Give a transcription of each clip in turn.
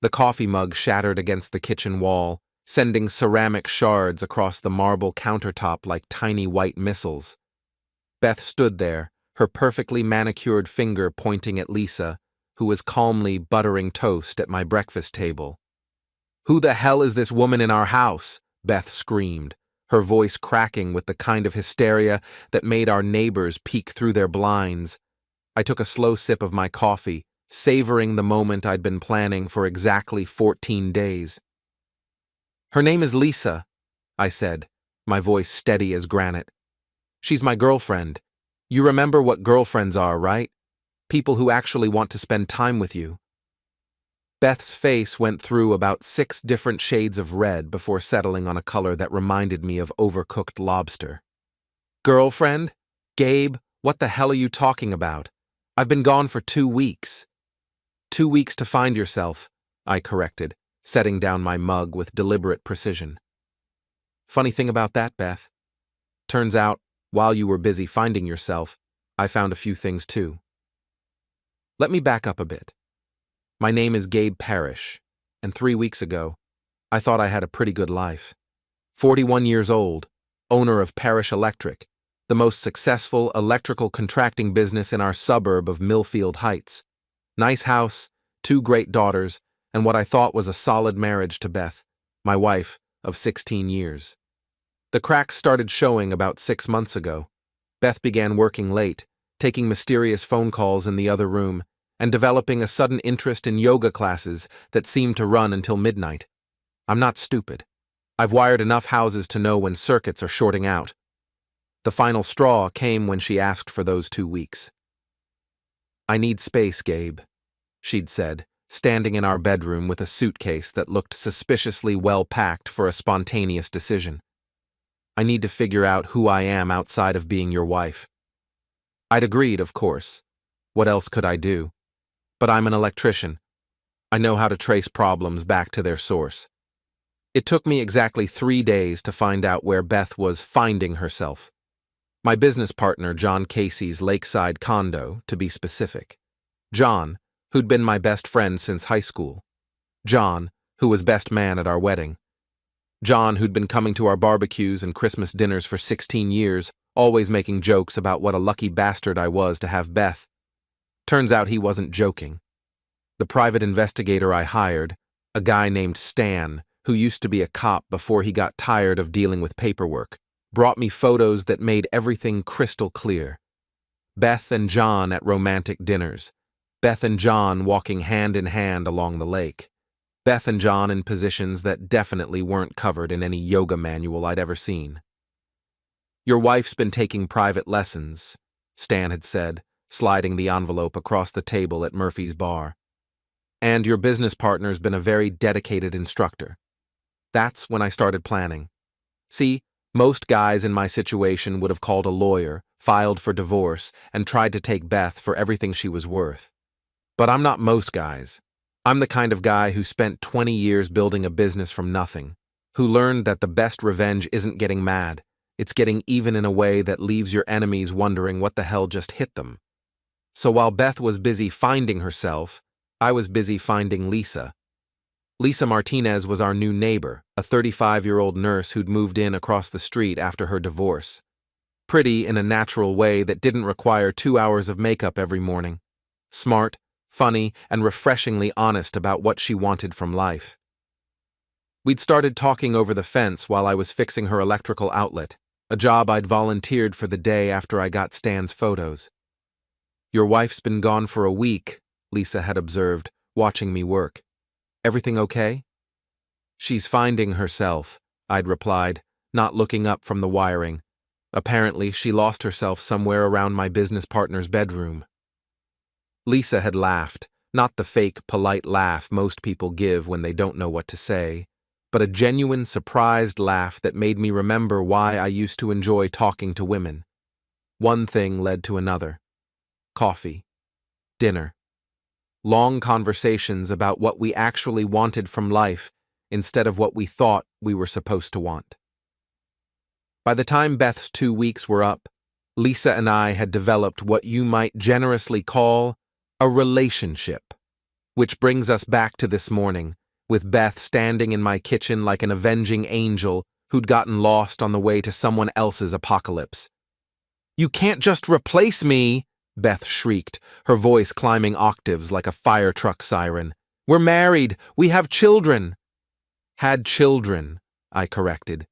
The coffee mug shattered against the kitchen wall, sending ceramic shards across the marble countertop like tiny white missiles. Beth stood there, her perfectly manicured finger pointing at Lisa, who was calmly buttering toast at my breakfast table. "Who the hell is this woman in our house?" Beth screamed, her voice cracking with the kind of hysteria that made our neighbors peek through their blinds. I took a slow sip of my coffee, savoring the moment I'd been planning for exactly 14 days. "Her name is Lisa," I said, my voice steady as granite. "She's my girlfriend. You remember what girlfriends are, right? People who actually want to spend time with you." Beth's face went through about 6 different shades of red before settling on a color that reminded me of overcooked lobster. "Girlfriend? Gabe, what the hell are you talking about? I've been gone for 2 weeks. 2 weeks to find yourself," I corrected, setting down my mug with deliberate precision. "Funny thing about that, Beth. Turns out, while you were busy finding yourself, I found a few things too. Let me back up a bit. My name is Gabe Parrish, and 3 weeks ago, I thought I had a pretty good life. 41 years old, owner of Parrish Electric, the most successful electrical contracting business in our suburb of Millfield Heights. Nice house, 2 great daughters, and what I thought was a solid marriage to Beth, my wife of 16 years. The cracks started showing about 6 months ago. Beth began working late, taking mysterious phone calls in the other room, and developing a sudden interest in yoga classes that seemed to run until midnight. I'm not stupid. I've wired enough houses to know when circuits are shorting out. The final straw came when she asked for those 2 weeks. "I need space, Gabe," she'd said, standing in our bedroom with a suitcase that looked suspiciously well-packed for a spontaneous decision. "I need to figure out who I am outside of being your wife." I'd agreed, of course. What else could I do? But I'm an electrician. I know how to trace problems back to their source. It took me exactly 3 days to find out where Beth was finding herself. My business partner, John Casey's lakeside condo, to be specific. John, who'd been my best friend since high school. John, who was best man at our wedding. John, who'd been coming to our barbecues and Christmas dinners for 16 years, always making jokes about what a lucky bastard I was to have Beth. Turns out he wasn't joking. The private investigator I hired, a guy named Stan, who used to be a cop before he got tired of dealing with paperwork, brought me photos that made everything crystal clear. Beth and John at romantic dinners. Beth and John walking hand in hand along the lake. Beth and John in positions that definitely weren't covered in any yoga manual I'd ever seen. "Your wife's been taking private lessons," Stan had said, sliding the envelope across the table at Murphy's bar. "And your business partner's been a very dedicated instructor." That's when I started planning. See, most guys in my situation would have called a lawyer, filed for divorce, and tried to take Beth for everything she was worth. But I'm not most guys. I'm the kind of guy who spent 20 years building a business from nothing, who learned that the best revenge isn't getting mad, it's getting even in a way that leaves your enemies wondering what the hell just hit them. So while Beth was busy finding herself, I was busy finding Lisa. Lisa Martinez was our new neighbor, a 35-year-old nurse who'd moved in across the street after her divorce. Pretty in a natural way that didn't require 2 hours of makeup every morning. Smart, funny, and refreshingly honest about what she wanted from life. We'd started talking over the fence while I was fixing her electrical outlet, a job I'd volunteered for the day after I got Stan's photos. "Your wife's been gone for a week," Lisa had observed, watching me work. "Everything okay?" "She's finding herself," I'd replied, not looking up from the wiring. Apparently, she lost herself somewhere around my business partner's bedroom. Lisa had laughed, not the fake, polite laugh most people give when they don't know what to say, but a genuine, surprised laugh that made me remember why I used to enjoy talking to women. One thing led to another. Coffee. Dinner. Long conversations about what we actually wanted from life instead of what we thought we were supposed to want. By the time Beth's 2 weeks were up, Lisa and I had developed what you might generously call a relationship. Which brings us back to this morning, with Beth standing in my kitchen like an avenging angel who'd gotten lost on the way to someone else's apocalypse. "You can't just replace me!" Beth shrieked, her voice climbing octaves like a fire truck siren. "We're married! We have children!" "Had children," I corrected.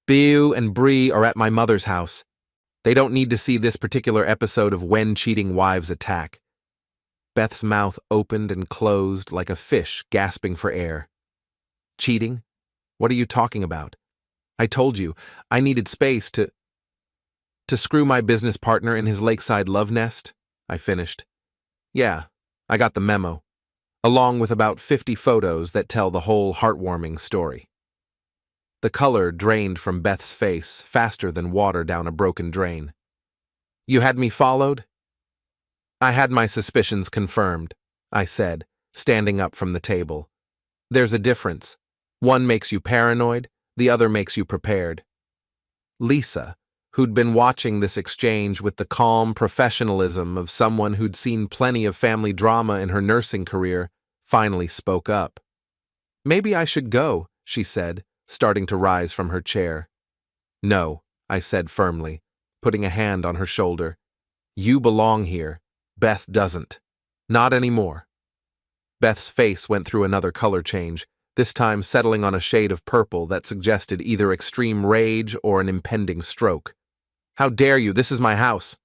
"Beau and Bree are at my mother's house. They don't need to see this particular episode of When Cheating Wives Attack." Beth's mouth opened and closed like a fish gasping for air. "Cheating? What are you talking about? I told you, I needed space to screw my business partner in his lakeside love nest," I finished. "Yeah, I got the memo, along with about 50 photos that tell the whole heartwarming story." The color drained from Beth's face faster than water down a broken drain. "You had me followed?" "I had my suspicions confirmed," I said, standing up from the table. "There's a difference. One makes you paranoid, the other makes you prepared." Lisa, who'd been watching this exchange with the calm professionalism of someone who'd seen plenty of family drama in her nursing career, finally spoke up. "Maybe I should go," she said, starting to rise from her chair. "No," I said firmly, putting a hand on her shoulder. "You belong here. Beth doesn't. Not anymore." Beth's face went through another color change, this time settling on a shade of purple that suggested either extreme rage or an impending stroke. "How dare you? This is my house."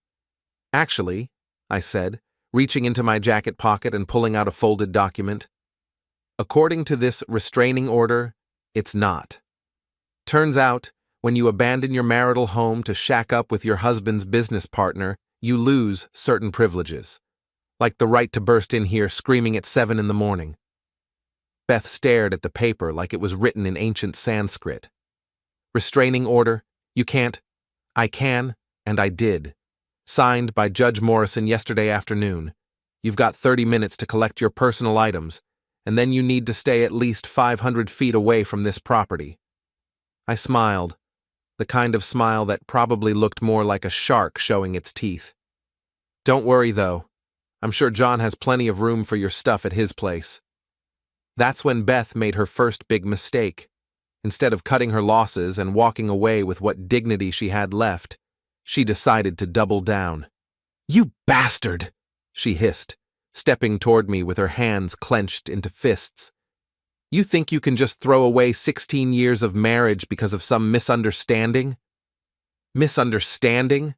"Actually," I said, reaching into my jacket pocket and pulling out a folded document, "according to this restraining order, it's not. Turns out, when you abandon your marital home to shack up with your husband's business partner, you lose certain privileges, like the right to burst in here screaming at 7 in the morning." Beth stared at the paper like it was written in ancient Sanskrit. "Restraining order, you can't." "I can, and I did. Signed by Judge Morrison yesterday afternoon. You've got 30 minutes to collect your personal items, and then you need to stay at least 500 feet away from this property." I smiled, the kind of smile that probably looked more like a shark showing its teeth. "Don't worry, though. I'm sure John has plenty of room for your stuff at his place." That's when Beth made her first big mistake. Instead of cutting her losses and walking away with what dignity she had left, she decided to double down. "You bastard!" she hissed, stepping toward me with her hands clenched into fists. "You think you can just throw away 16 years of marriage because of some misunderstanding?" "Misunderstanding?"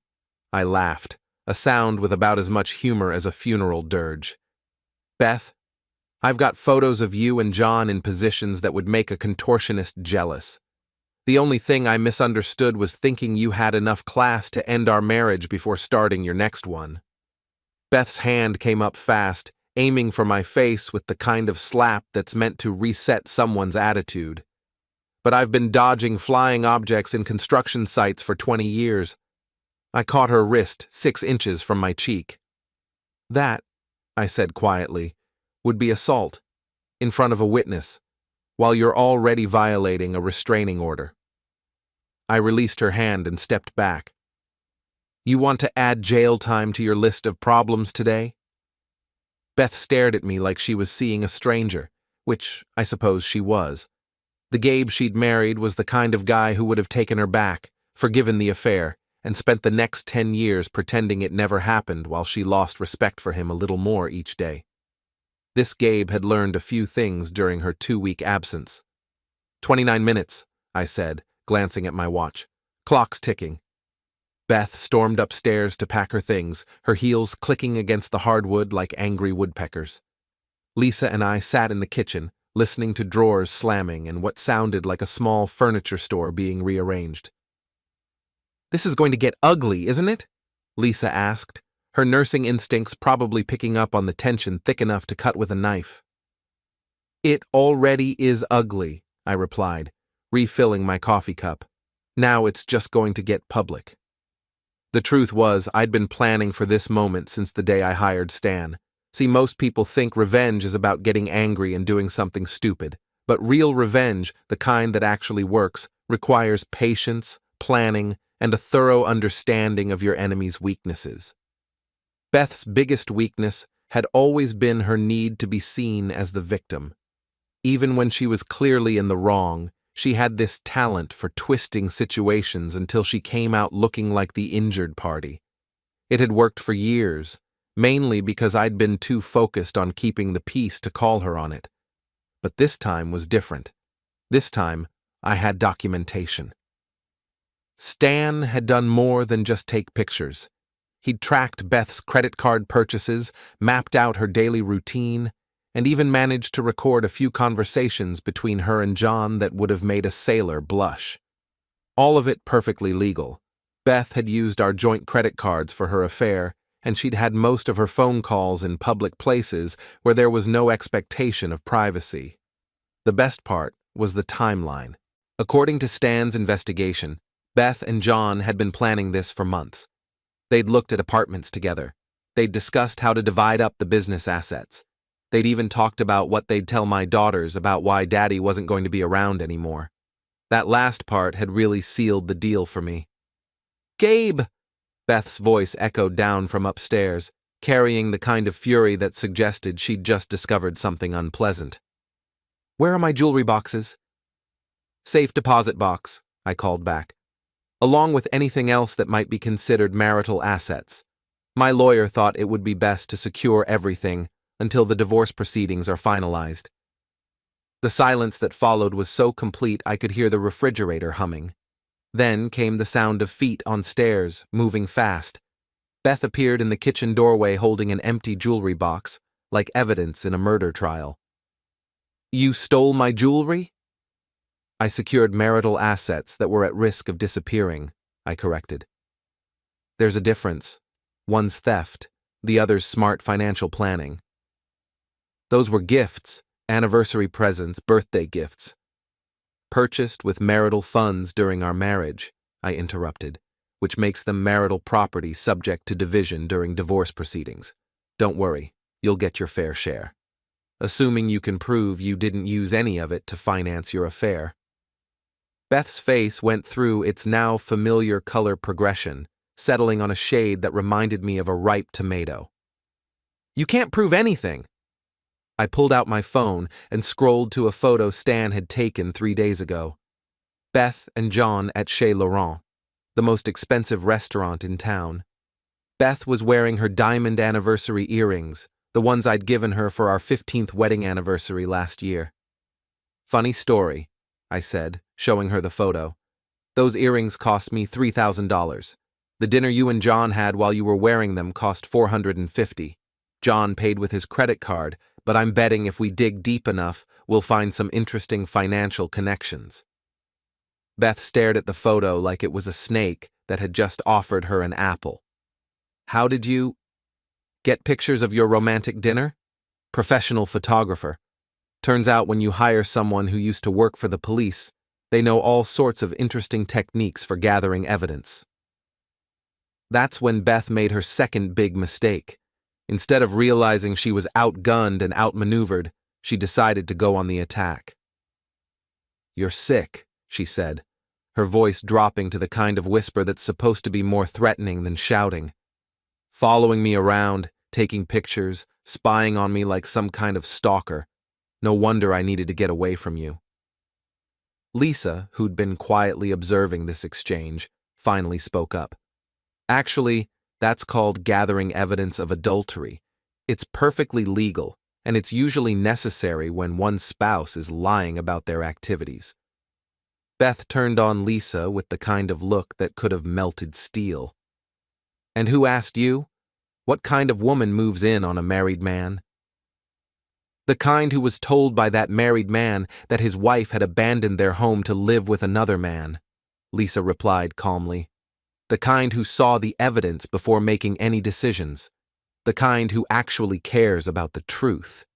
I laughed, a sound with about as much humor as a funeral dirge. "Beth, I've got photos of you and John in positions that would make a contortionist jealous. The only thing I misunderstood was thinking you had enough class to end our marriage before starting your next one." Beth's hand came up fast, aiming for my face with the kind of slap that's meant to reset someone's attitude. But I've been dodging flying objects in construction sites for 20 years. I caught her wrist 6 inches from my cheek. "That," I said quietly, "would be assault, in front of a witness, while you're already violating a restraining order." I released her hand and stepped back. "You want to add jail time to your list of problems today?" Beth stared at me like she was seeing a stranger, which I suppose she was. The Gabe she'd married was the kind of guy who would have taken her back, forgiven the affair, and spent the next 10 years pretending it never happened while she lost respect for him a little more each day. This Gabe had learned a few things during her 2-week absence. 29 minutes, I said, glancing at my watch. "Clock's ticking." Beth stormed upstairs to pack her things, her heels clicking against the hardwood like angry woodpeckers. Lisa and I sat in the kitchen, listening to drawers slamming and what sounded like a small furniture store being rearranged. "This is going to get ugly, isn't it?" Lisa asked, her nursing instincts probably picking up on the tension thick enough to cut with a knife. "It already is ugly," I replied, refilling my coffee cup. "Now it's just going to get public." The truth was, I'd been planning for this moment since the day I hired Stan. See, most people think revenge is about getting angry and doing something stupid, but real revenge, the kind that actually works, requires patience, planning, and a thorough understanding of your enemy's weaknesses. Beth's biggest weakness had always been her need to be seen as the victim. Even when she was clearly in the wrong, she had this talent for twisting situations until she came out looking like the injured party. It had worked for years, mainly because I'd been too focused on keeping the peace to call her on it. But this time was different. This time, I had documentation. Stan had done more than just take pictures. He'd tracked Beth's credit card purchases, mapped out her daily routine, and even managed to record a few conversations between her and John that would have made a sailor blush. All of it perfectly legal. Beth had used our joint credit cards for her affair, and she'd had most of her phone calls in public places where there was no expectation of privacy. The best part was the timeline. According to Stan's investigation, Beth and John had been planning this for months. They'd looked at apartments together. They'd discussed how to divide up the business assets. They'd even talked about what they'd tell my daughters about why Daddy wasn't going to be around anymore. That last part had really sealed the deal for me. "Gabe!" Beth's voice echoed down from upstairs, carrying the kind of fury that suggested she'd just discovered something unpleasant. "Where are my jewelry boxes?" "Safe deposit box," I called back, "along with anything else that might be considered marital assets. My lawyer thought it would be best to secure everything until the divorce proceedings are finalized." The silence that followed was so complete I could hear the refrigerator humming. Then came the sound of feet on stairs, moving fast. Beth appeared in the kitchen doorway holding an empty jewelry box, like evidence in a murder trial. "You stole my jewelry?" "I secured marital assets that were at risk of disappearing," I corrected. "There's a difference. One's theft, the other's smart financial planning." "Those were gifts, anniversary presents, birthday gifts. Purchased with marital funds during our marriage," I interrupted, "which makes them marital property subject to division during divorce proceedings. Don't worry, you'll get your fair share. Assuming you can prove you didn't use any of it to finance your affair." Beth's face went through its now familiar color progression, settling on a shade that reminded me of a ripe tomato. "You can't prove anything." I pulled out my phone and scrolled to a photo Stan had taken 3 days ago. Beth and John at Chez Laurent, the most expensive restaurant in town. Beth was wearing her diamond anniversary earrings, the ones I'd given her for our 15th wedding anniversary last year. "Funny story," I said, showing her the photo. "Those earrings cost me $3,000. The dinner you and John had while you were wearing them cost $450. John paid with his credit card, but I'm betting if we dig deep enough, we'll find some interesting financial connections." Beth stared at the photo like it was a snake that had just offered her an apple. "How did you get pictures of your romantic dinner?" "Professional photographer. Turns out when you hire someone who used to work for the police, they know all sorts of interesting techniques for gathering evidence." That's when Beth made her second big mistake. Instead of realizing she was outgunned and outmaneuvered, she decided to go on the attack. "You're sick," she said, her voice dropping to the kind of whisper that's supposed to be more threatening than shouting. "Following me around, taking pictures, spying on me like some kind of stalker. No wonder I needed to get away from you." Lisa, who'd been quietly observing this exchange, finally spoke up. "Actually, that's called gathering evidence of adultery. It's perfectly legal, and it's usually necessary when one's spouse is lying about their activities." Beth turned on Lisa with the kind of look that could have melted steel. "And who asked you? What kind of woman moves in on a married man?" "The kind who was told by that married man that his wife had abandoned their home to live with another man," Lisa replied calmly. "The kind who saw the evidence before making any decisions. The kind who actually cares about the truth."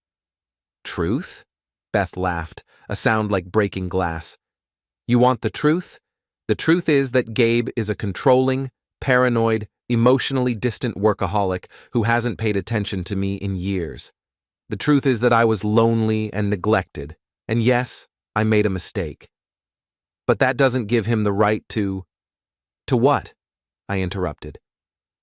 "Truth?" Beth laughed, a sound like breaking glass. "You want the truth? The truth is that Gabe is a controlling, paranoid, emotionally distant workaholic who hasn't paid attention to me in years. The truth is that I was lonely and neglected, and yes, I made a mistake. But that doesn't give him the right to..." "To what?" I interrupted.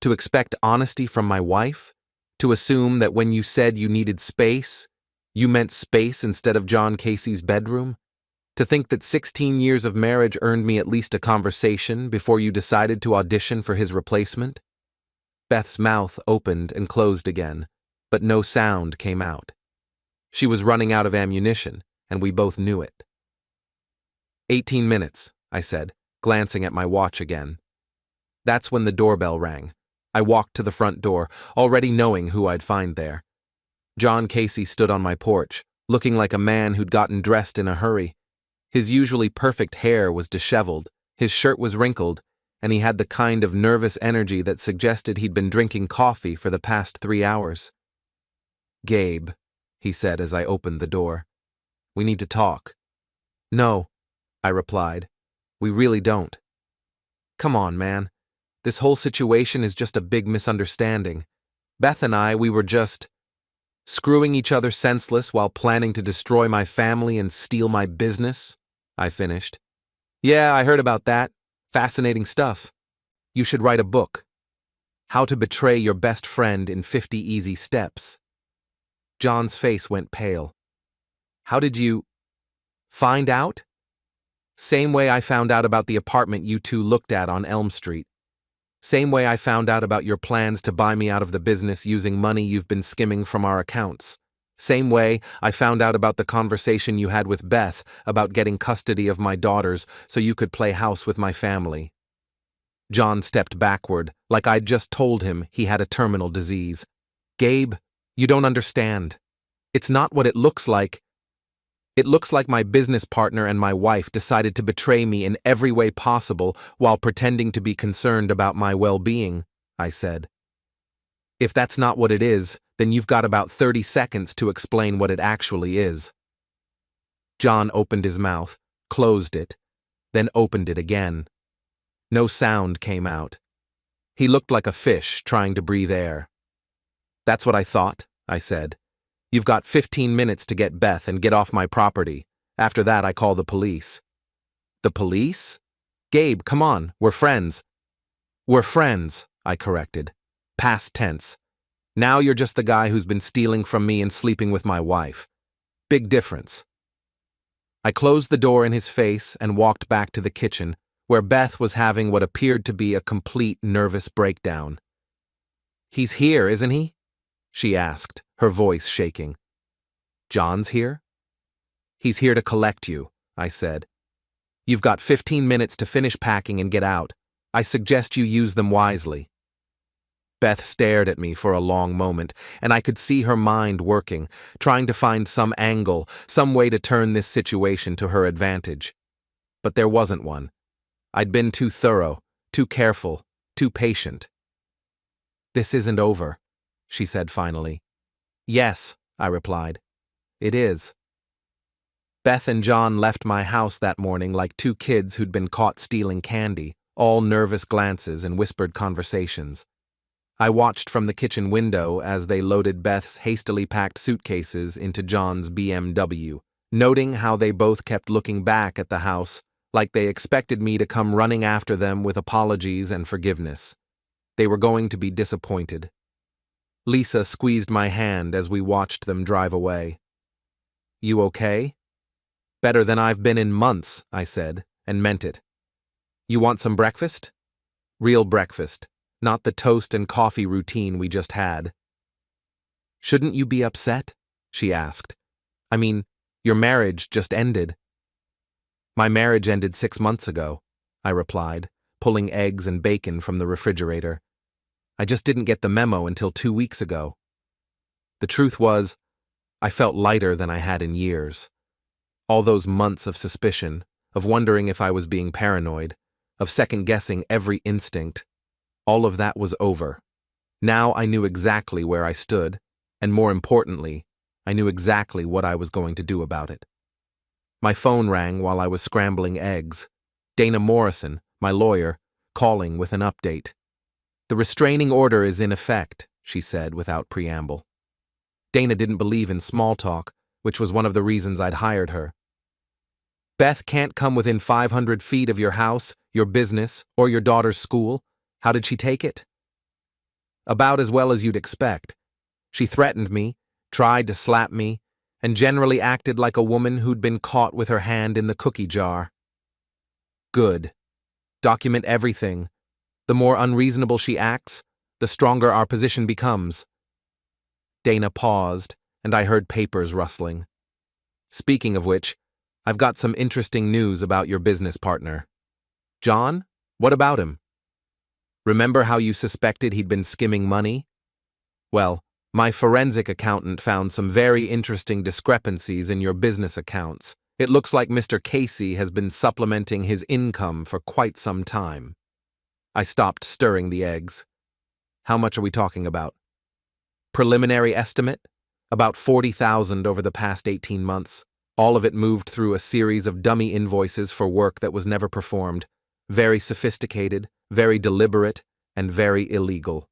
"To expect honesty from my wife? To assume that when you said you needed space, you meant space instead of John Casey's bedroom? To think that 16 years of marriage earned me at least a conversation before you decided to audition for his replacement? Beth's mouth opened and closed again, but no sound came out. She was running out of ammunition, and we both knew it. 18 minutes, I said, glancing at my watch again. That's when the doorbell rang. I walked to the front door, already knowing who I'd find there. John Casey stood on my porch, looking like a man who'd gotten dressed in a hurry. His usually perfect hair was disheveled, his shirt was wrinkled, and he had the kind of nervous energy that suggested he'd been drinking coffee for the past 3 hours. "Gabe," he said as I opened the door. "We need to talk." "No," I replied. "We really don't." "Come on, man. This whole situation is just a big misunderstanding. Beth and I, we were just screwing each other senseless while planning to destroy my family and steal my business," I finished. "Yeah, I heard about that. Fascinating stuff. You should write a book. How to Betray Your Best Friend in 50 Easy Steps." John's face went pale. "How did you find out?" "Same way I found out about the apartment you two looked at on Elm Street. Same way I found out about your plans to buy me out of the business using money you've been skimming from our accounts. Same way I found out about the conversation you had with Beth about getting custody of my daughters so you could play house with my family." John stepped backward, like I'd just told him he had a terminal disease. "Gabe, you don't understand. It's not what it looks like. It looks like my business partner and my wife decided to betray me in every way possible while pretending to be concerned about my well-being," I said. "If that's not what it is, then you've got about 30 seconds to explain what it actually is." John opened his mouth, closed it, then opened it again. No sound came out. He looked like a fish trying to breathe air. "That's what I thought," I said. "You've got 15 minutes to get Beth and get off my property. After that, I call the police." "The police? Gabe, come on, we're friends." "We're friends," I corrected. Past tense. Now you're just the guy who's been stealing from me and sleeping with my wife. Big difference. I closed the door in his face and walked back to the kitchen, where Beth was having what appeared to be a complete nervous breakdown. "He's here, isn't he?" she asked, her voice shaking. "John's here?" "He's here to collect you," I said. "You've got 15 minutes to finish packing and get out. I suggest you use them wisely." Beth stared at me for a long moment, and I could see her mind working, trying to find some angle, some way to turn this situation to her advantage. But there wasn't one. I'd been too thorough, too careful, too patient. "This isn't over," she said finally. "Yes," I replied. "It is." Beth and John left my house that morning like two kids who'd been caught stealing candy, all nervous glances and whispered conversations. I watched from the kitchen window as they loaded Beth's hastily packed suitcases into John's BMW, noting how they both kept looking back at the house like they expected me to come running after them with apologies and forgiveness. They were going to be disappointed. Lisa squeezed my hand as we watched them drive away. "You okay?" "Better than I've been in months," I said, and meant it. "You want some breakfast?" "Real breakfast, not the toast and coffee routine we just had." "Shouldn't you be upset?" she asked. "I mean, your marriage just ended." "My marriage ended 6 months ago," I replied, pulling eggs and bacon from the refrigerator. "I just didn't get the memo until 2 weeks ago." The truth was, I felt lighter than I had in years. All those months of suspicion, of wondering if I was being paranoid, of second-guessing every instinct, all of that was over. Now I knew exactly where I stood, and more importantly, I knew exactly what I was going to do about it. My phone rang while I was scrambling eggs. Dana Morrison, my lawyer, calling with an update. "The restraining order is in effect," she said without preamble. Dana didn't believe in small talk, which was one of the reasons I'd hired her. "Beth can't come within 500 feet of your house, your business, or your daughter's school. How did she take it?" "About as well as you'd expect. She threatened me, tried to slap me, and generally acted like a woman who'd been caught with her hand in the cookie jar. Good. Document everything. The more unreasonable she acts, the stronger our position becomes. Dana paused, and I heard papers rustling. Speaking of which, I've got some interesting news about your business partner. John? What about him? Remember how you suspected he'd been skimming money? Well, my forensic accountant found some very interesting discrepancies in your business accounts. It looks like Mr. Casey has been supplementing his income for quite some time. I stopped stirring the eggs. How much are we talking about? Preliminary estimate? About $40,000 over the past 18 months. All of it moved through a series of dummy invoices for work that was never performed. Very sophisticated, very deliberate, and very illegal.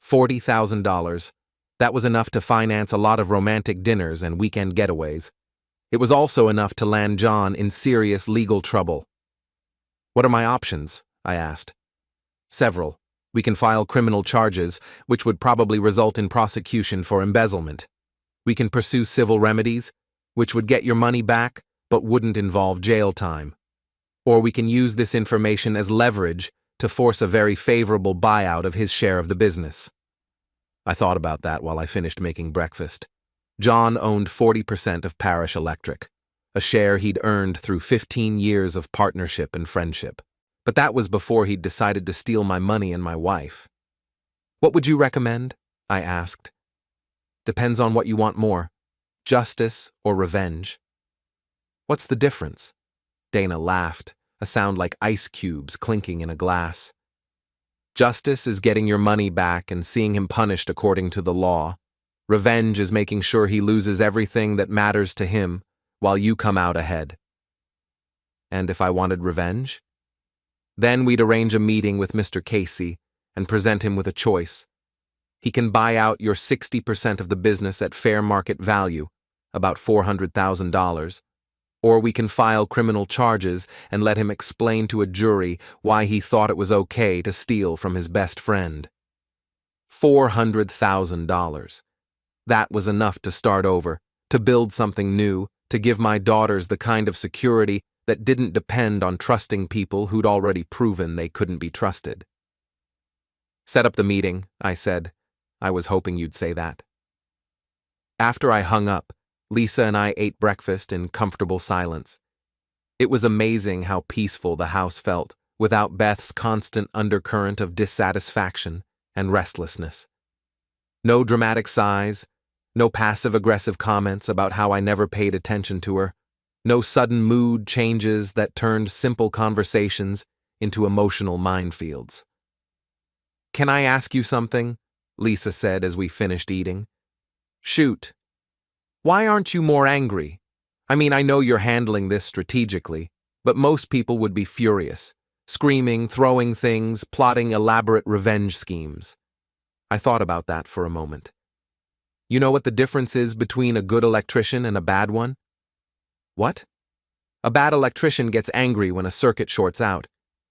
$40,000. That was enough to finance a lot of romantic dinners and weekend getaways. It was also enough to land John in serious legal trouble. What are my options? I asked. Several. We can file criminal charges, which would probably result in prosecution for embezzlement. We can pursue civil remedies, which would get your money back, but wouldn't involve jail time. Or we can use this information as leverage to force a very favorable buyout of his share of the business. I thought about that while I finished making breakfast. John owned 40% of Parish Electric, a share he'd earned through 15 years of partnership and friendship. But that was before he'd decided to steal my money and my wife. What would you recommend? I asked. Depends on what you want more, justice or revenge. What's the difference? Dana laughed, a sound like ice cubes clinking in a glass. Justice is getting your money back and seeing him punished according to the law. Revenge is making sure he loses everything that matters to him while you come out ahead. And if I wanted revenge? Then we'd arrange a meeting with Mr. Casey and present him with a choice. He can buy out your 60% of the business at fair market value, about $400,000, or we can file criminal charges and let him explain to a jury why he thought it was okay to steal from his best friend. $400,000. That was enough to start over, to build something new, to give my daughters the kind of security that didn't depend on trusting people who'd already proven they couldn't be trusted. Set up the meeting, I said. I was hoping you'd say that. After I hung up, Lisa and I ate breakfast in comfortable silence. It was amazing how peaceful the house felt without Beth's constant undercurrent of dissatisfaction and restlessness. No dramatic sighs, no passive-aggressive comments about how I never paid attention to her, no sudden mood changes that turned simple conversations into emotional minefields. Can I ask you something? Lisa said as we finished eating. Shoot. Why aren't you more angry? I mean, I know you're handling this strategically, but most people would be furious, screaming, throwing things, plotting elaborate revenge schemes. I thought about that for a moment. You know what the difference is between a good electrician and a bad one? What? A bad electrician gets angry when a circuit shorts out.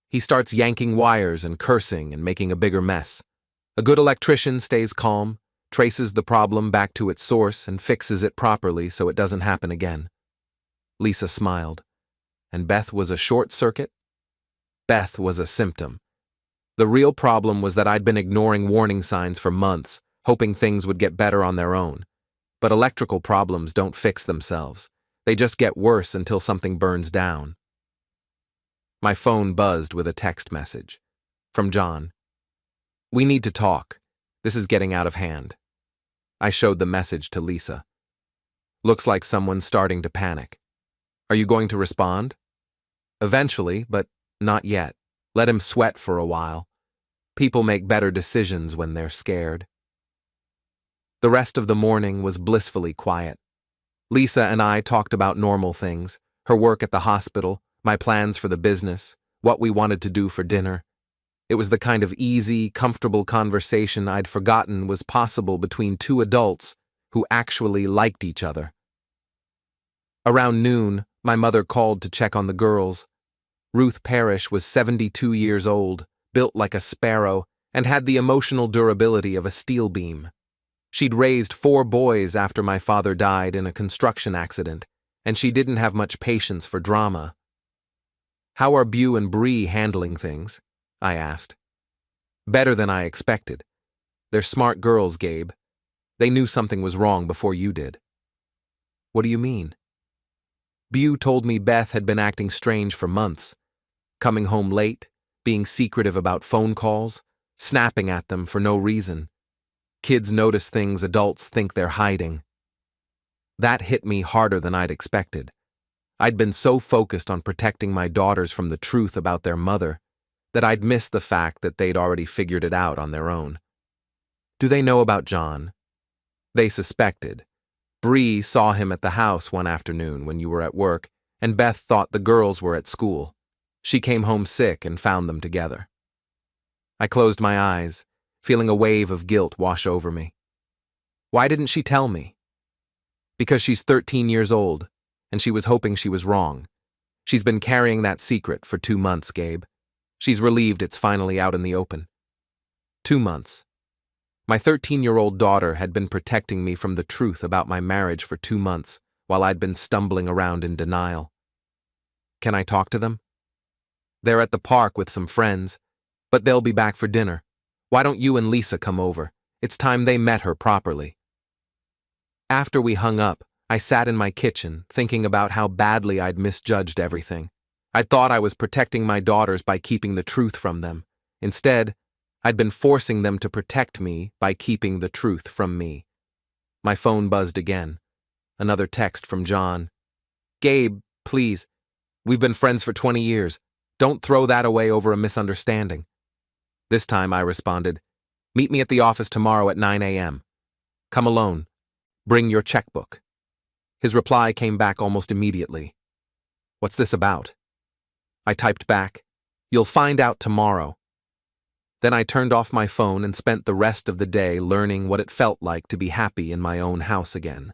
He starts yanking wires and cursing and making a bigger mess. A good electrician stays calm, traces the problem back to its source, and fixes it properly so it doesn't happen again. Lisa smiled. And Beth was a short circuit? Beth was a symptom. The real problem was that I'd been ignoring warning signs for months, hoping things would get better on their own. But electrical problems don't fix themselves. They just get worse until something burns down. My phone buzzed with a text message. From John. We need to talk. This is getting out of hand. I showed the message to Lisa. Looks like someone's starting to panic. Are you going to respond? Eventually, but not yet. Let him sweat for a while. People make better decisions when they're scared. The rest of the morning was blissfully quiet. Lisa and I talked about normal things, her work at the hospital, my plans for the business, what we wanted to do for dinner. It was the kind of easy, comfortable conversation I'd forgotten was possible between two adults who actually liked each other. Around noon, my mother called to check on the girls. Ruth Parrish was 72 years old, built like a sparrow, and had the emotional durability of a steel beam. She'd raised 4 boys after my father died in a construction accident, and she didn't have much patience for drama. "How are Beau and Bree handling things?" I asked. "Better than I expected. They're smart girls, Gabe. They knew something was wrong before you did." "What do you mean?" "Beau told me Beth had been acting strange for months, coming home late, being secretive about phone calls, snapping at them for no reason. Kids notice things adults think they're hiding." That hit me harder than I'd expected. I'd been so focused on protecting my daughters from the truth about their mother that I'd missed the fact that they'd already figured it out on their own. "Do they know about John?" "They suspected. Bree saw him at the house one afternoon when you were at work, and Beth thought the girls were at school. She came home sick and found them together." I closed my eyes, feeling a wave of guilt wash over me. "Why didn't she tell me?" "Because she's 13 years old, and she was hoping she was wrong. She's been carrying that secret for 2 months, Gabe. She's relieved it's finally out in the open." 2 months. My 13-year-old daughter had been protecting me from the truth about my marriage for 2 months, while I'd been stumbling around in denial. "Can I talk to them?" "They're at the park with some friends, but they'll be back for dinner. Why don't you and Lisa come over? It's time they met her properly." After we hung up, I sat in my kitchen, thinking about how badly I'd misjudged everything. I thought I was protecting my daughters by keeping the truth from them. Instead, I'd been forcing them to protect me by keeping the truth from me. My phone buzzed again. Another text from John. "Gabe, please. We've been friends for 20 years. Don't throw that away over a misunderstanding." This time I responded, "Meet me at the office tomorrow at 9 a.m. Come alone. Bring your checkbook." His reply came back almost immediately. "What's this about?" I typed back, "You'll find out tomorrow." Then I turned off my phone and spent the rest of the day learning what it felt like to be happy in my own house again.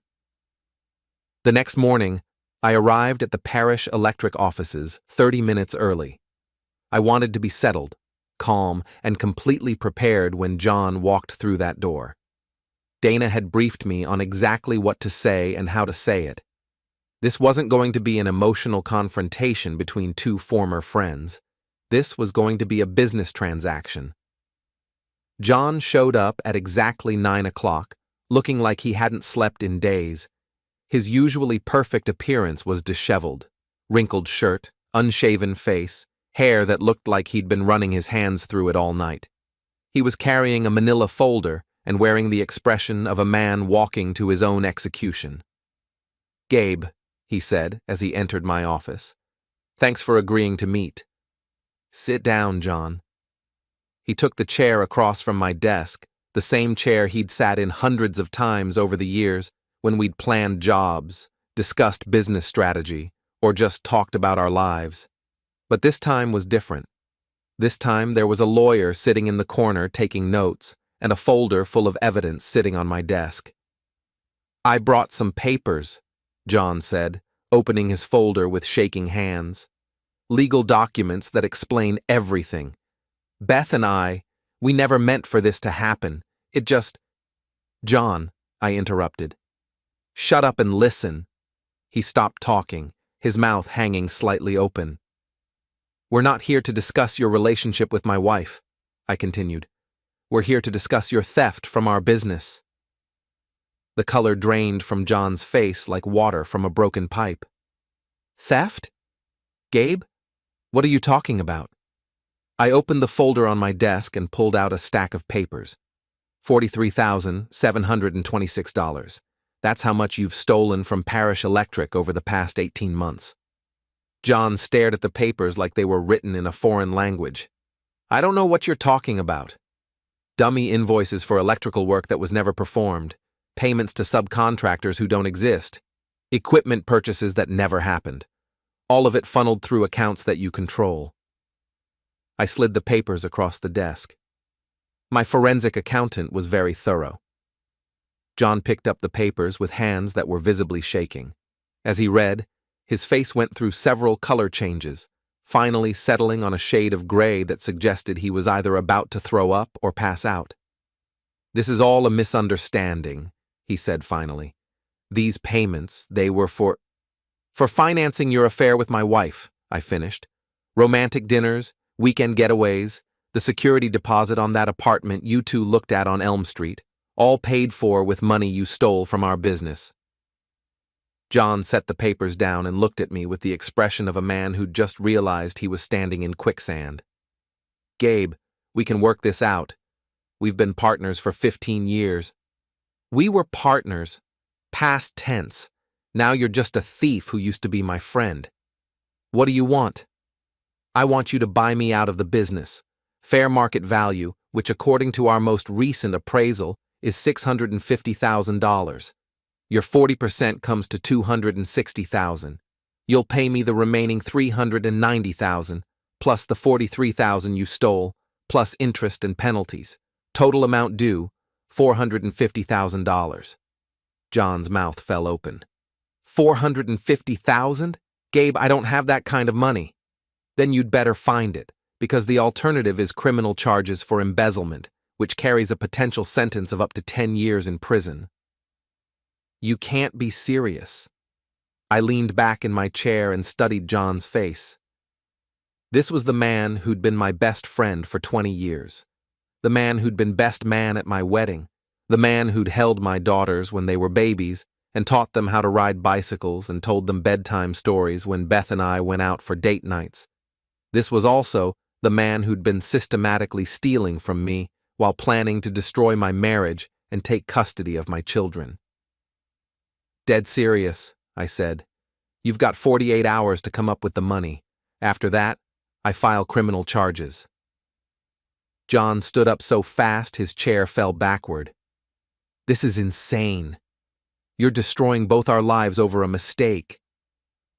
The next morning, I arrived at the parish electric offices 30 minutes early. I wanted to be settled, calm, and completely prepared when John walked through that door. Dana had briefed me on exactly what to say and how to say it. This wasn't going to be an emotional confrontation between 2 former friends. This was going to be a business transaction. John showed up at exactly 9 o'clock, looking like he hadn't slept in days. His usually perfect appearance was disheveled. Wrinkled shirt, unshaven face, hair that looked like he'd been running his hands through it all night. He was carrying a manila folder and wearing the expression of a man walking to his own execution. "Gabe," he said as he entered my office. "Thanks for agreeing to meet." "Sit down, John." He took the chair across from my desk, the same chair he'd sat in hundreds of times over the years when we'd planned jobs, discussed business strategy, or just talked about our lives. But this time was different. This time there was a lawyer sitting in the corner taking notes, and a folder full of evidence sitting on my desk. "I brought some papers," John said, opening his folder with shaking hands. "Legal documents that explain everything. Beth and we never meant for this to happen. It just—" "John," I interrupted. "Shut up and listen." He stopped talking, his mouth hanging slightly open. "We're not here to discuss your relationship with my wife," I continued. "We're here to discuss your theft from our business." The color drained from John's face like water from a broken pipe. "Theft? Gabe? What are you talking about?" I opened the folder on my desk and pulled out a stack of papers. $43,726. That's how much you've stolen from Parish Electric over the past 18 months. John stared at the papers like they were written in a foreign language. "I don't know what you're talking about." Dummy invoices for electrical work that was never performed, payments to subcontractors who don't exist, equipment purchases that never happened. All of it funneled through accounts that you control. I slid the papers across the desk. My forensic accountant was very thorough. John picked up the papers with hands that were visibly shaking. As he read, his face went through several color changes, finally settling on a shade of gray that suggested he was either about to throw up or pass out. This is all a misunderstanding, he said finally. These payments, they were for financing your affair with my wife, I finished. Romantic dinners, weekend getaways, the security deposit on that apartment you two looked at on Elm Street, all paid for with money you stole from our business. John set the papers down and looked at me with the expression of a man who'd just realized he was standing in quicksand. Gabe, we can work this out. We've been partners for 15 years. We were partners. Past tense. Now you're just a thief who used to be my friend. What do you want? I want you to buy me out of the business. Fair market value, which according to our most recent appraisal, is $650,000. Your 40% comes to $260,000. You'll pay me the remaining $390,000, plus the $43,000 you stole, plus interest and penalties. Total amount due, $450,000. John's mouth fell open. $450,000? Gabe, I don't have that kind of money. Then you'd better find it, because the alternative is criminal charges for embezzlement, which carries a potential sentence of up to 10 years in prison. You can't be serious. I leaned back in my chair and studied John's face. This was the man who'd been my best friend for 20 years. The man who'd been best man at my wedding. The man who'd held my daughters when they were babies and taught them how to ride bicycles and told them bedtime stories when Beth and I went out for date nights. This was also the man who'd been systematically stealing from me while planning to destroy my marriage and take custody of my children. Dead serious, I said. You've got 48 hours to come up with the money. After that, I file criminal charges. John stood up so fast his chair fell backward. This is insane. You're destroying both our lives over a mistake.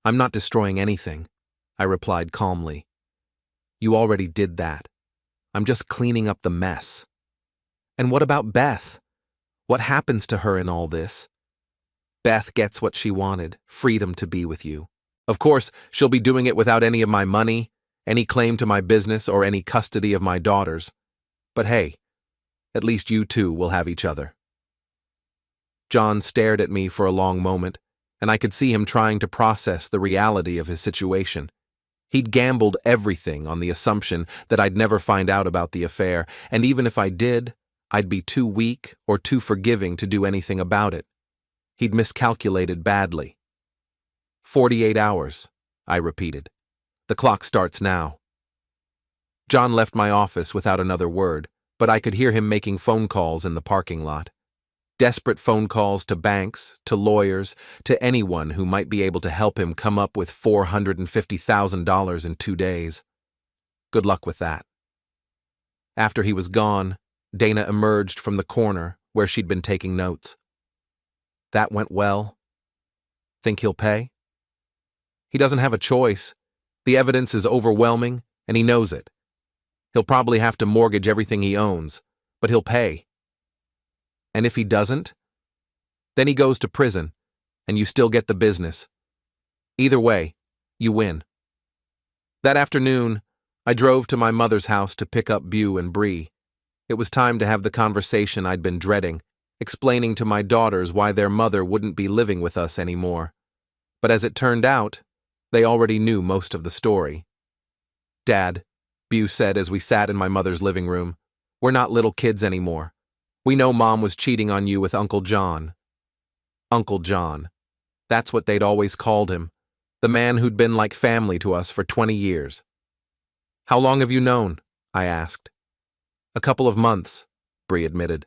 I'm not destroying anything, I replied calmly. You already did that. I'm just cleaning up the mess. And what about Beth? What happens to her in all this? Beth gets what she wanted, freedom to be with you. Of course, she'll be doing it without any of my money, any claim to my business, or any custody of my daughters. But hey, at least you two will have each other. John stared at me for a long moment, and I could see him trying to process the reality of his situation. He'd gambled everything on the assumption that I'd never find out about the affair, and even if I did, I'd be too weak or too forgiving to do anything about it. He'd miscalculated badly. 48 hours, I repeated. The clock starts now. John left my office without another word, but I could hear him making phone calls in the parking lot. Desperate phone calls to banks, to lawyers, to anyone who might be able to help him come up with $450,000 in 2 days. Good luck with that. After he was gone, Dana emerged from the corner where she'd been taking notes. That went well. Think he'll pay? He doesn't have a choice. The evidence is overwhelming, and he knows it. He'll probably have to mortgage everything he owns, but he'll pay. And if he doesn't, then he goes to prison, and you still get the business. Either way, you win. That afternoon, I drove to my mother's house to pick up Beau and Bree. It was time to have the conversation I'd been dreading, explaining to my daughters why their mother wouldn't be living with us anymore. But as it turned out, they already knew most of the story. Dad, Beau said as we sat in my mother's living room, we're not little kids anymore. We know Mom was cheating on you with Uncle John. Uncle John. That's what they'd always called him, the man who'd been like family to us for 20 years. How long have you known? I asked. A couple of months, Bree admitted.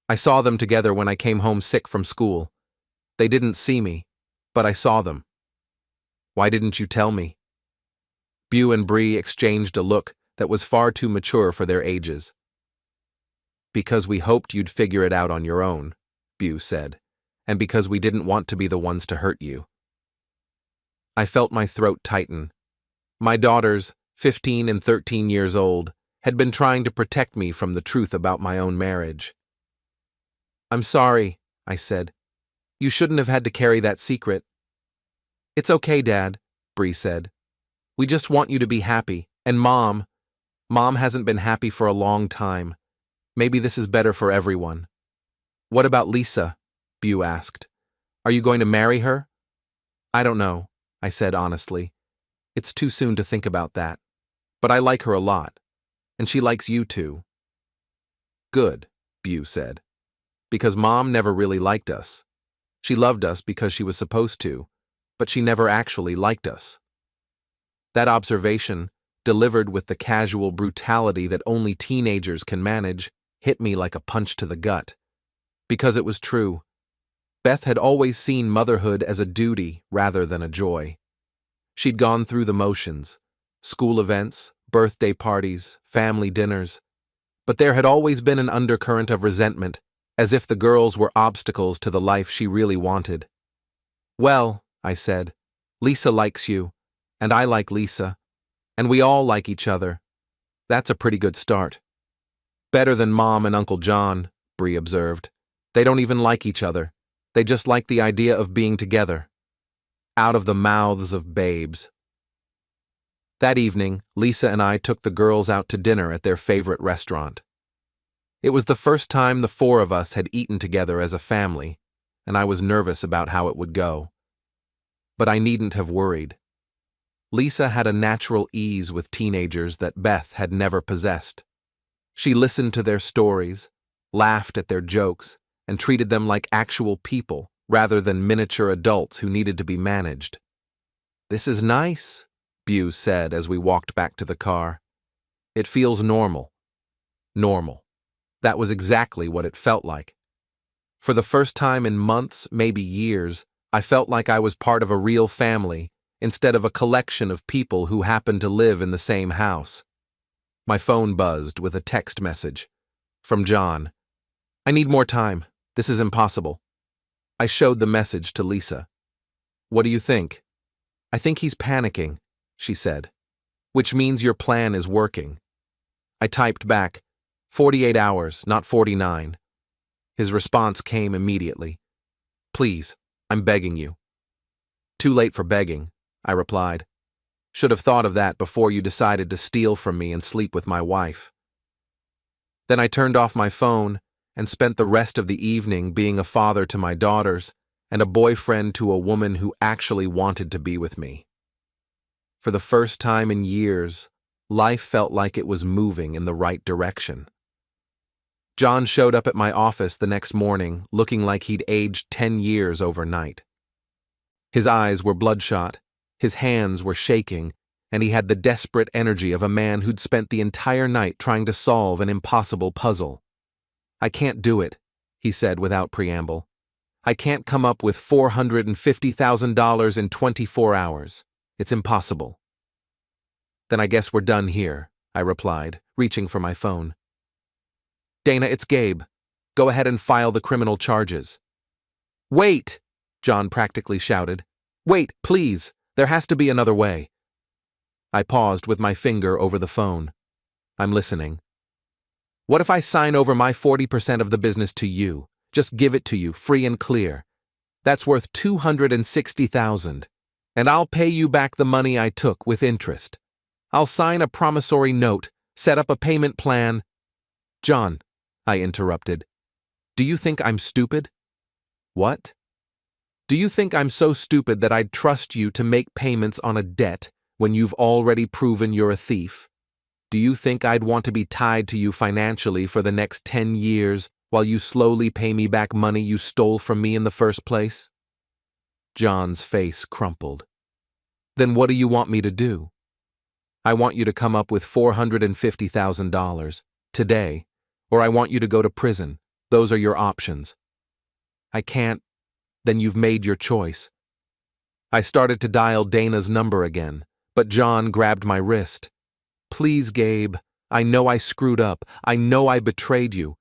I saw them together when I came home sick from school. They didn't see me, but I saw them. Why didn't you tell me? Beau and Bree exchanged a look that was far too mature for their ages. Because we hoped you'd figure it out on your own, Beau said, and because we didn't want to be the ones to hurt you. I felt my throat tighten. My daughters, 15 and 13 years old, had been trying to protect me from the truth about my own marriage. I'm sorry, I said. You shouldn't have had to carry that secret. It's okay, Dad, Bree said. We just want you to be happy, and Mom hasn't been happy for a long time. Maybe this is better for everyone. What about Lisa? Bew asked. Are you going to marry her? I don't know, I said honestly. It's too soon to think about that. But I like her a lot. And she likes you too. Good, Bew said. Because Mom never really liked us. She loved us because she was supposed to, but she never actually liked us. That observation, delivered with the casual brutality that only teenagers can manage, hit me like a punch to the gut. Because it was true. Beth had always seen motherhood as a duty rather than a joy. She'd gone through the motions, school events, birthday parties, family dinners, but there had always been an undercurrent of resentment, as if the girls were obstacles to the life she really wanted. Well, I said, Lisa likes you, and I like Lisa, and we all like each other. That's a pretty good start. Better than Mom and Uncle John, Bree observed. They don't even like each other. They just like the idea of being together. Out of the mouths of babes. That evening, Lisa and I took the girls out to dinner at their favorite restaurant. It was the first time the four of us had eaten together as a family, and I was nervous about how it would go. But I needn't have worried. Lisa had a natural ease with teenagers that Beth had never possessed. She listened to their stories, laughed at their jokes, and treated them like actual people rather than miniature adults who needed to be managed. This is nice, Bew said as we walked back to the car. It feels normal. Normal. That was exactly what it felt like. For the first time in months, maybe years, I felt like I was part of a real family instead of a collection of people who happened to live in the same house. My phone buzzed with a text message. From John. I need more time. This is impossible. I showed the message to Lisa. What do you think? I think he's panicking, she said. Which means your plan is working. I typed back, 48 hours, not 49. His response came immediately. Please, I'm begging you. Too late for begging, I replied. Should have thought of that before you decided to steal from me and sleep with my wife. Then I turned off my phone and spent the rest of the evening being a father to my daughters and a boyfriend to a woman who actually wanted to be with me. For the first time in years, life felt like it was moving in the right direction. John showed up at my office the next morning looking like he'd aged 10 years overnight. His eyes were bloodshot, his hands were shaking, and he had the desperate energy of a man who'd spent the entire night trying to solve an impossible puzzle. I can't do it, he said without preamble. I can't come up with $450,000 in 24 hours. It's impossible. Then I guess we're done here, I replied, reaching for my phone. Dana, it's Gabe. Go ahead and file the criminal charges. Wait, John practically shouted. Wait, please. There has to be another way. I paused with my finger over the phone. I'm listening. What if I sign over my 40% of the business to you? Just give it to you, free and clear. That's worth $260,000. And I'll pay you back the money I took with interest. I'll sign a promissory note, set up a payment plan. John, I interrupted. Do you think I'm stupid? What? Do you think I'm so stupid that I'd trust you to make payments on a debt when you've already proven you're a thief? Do you think I'd want to be tied to you financially for the next 10 years while you slowly pay me back money you stole from me in the first place? John's face crumpled. Then what do you want me to do? I want you to come up with $450,000 today, or I want you to go to prison. Those are your options. I can't. Then you've made your choice. I started to dial Dana's number again, but John grabbed my wrist. Please, Gabe, I know I screwed up. I know I betrayed you.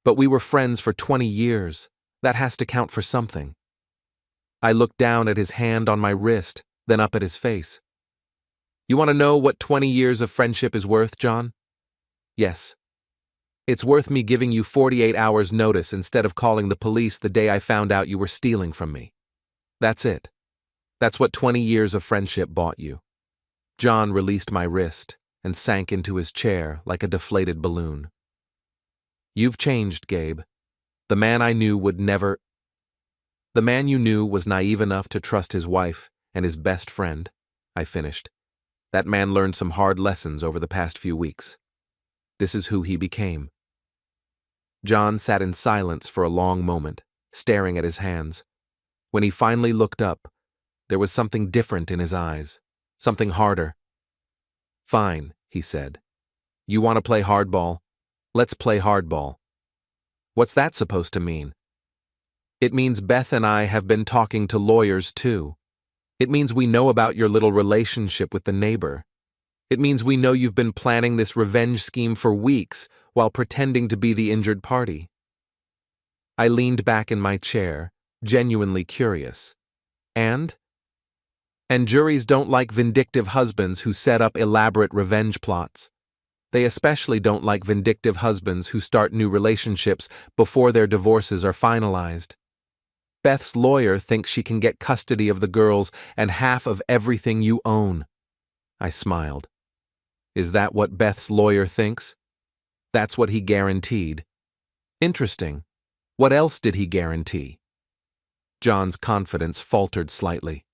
But we were friends for 20 years. That has to count for something. I looked down at his hand on my wrist, then up at his face. You want to know what 20 years of friendship is worth, John? Yes. It's worth me giving you 48 hours notice instead of calling the police the day I found out you were stealing from me. That's it. That's what 20 years of friendship bought you. John released my wrist and sank into his chair like a deflated balloon. You've changed, Gabe. The man I knew would never. The man you knew was naive enough to trust his wife and his best friend, I finished. That man learned some hard lessons over the past few weeks. This is who he became. John sat in silence for a long moment, staring at his hands. When he finally looked up, there was something different in his eyes, something harder. Fine, he said. You want to play hardball? Let's play hardball. What's that supposed to mean? It means Beth and I have been talking to lawyers too. It means we know about your little relationship with the neighbor. It means we know you've been planning this revenge scheme for weeks while pretending to be the injured party. I leaned back in my chair, genuinely curious. And juries don't like vindictive husbands who set up elaborate revenge plots. They especially don't like vindictive husbands who start new relationships before their divorces are finalized. Beth's lawyer thinks she can get custody of the girls and half of everything you own. I smiled. Is that what Beth's lawyer thinks? That's what he guaranteed. Interesting. What else did he guarantee? John's confidence faltered slightly.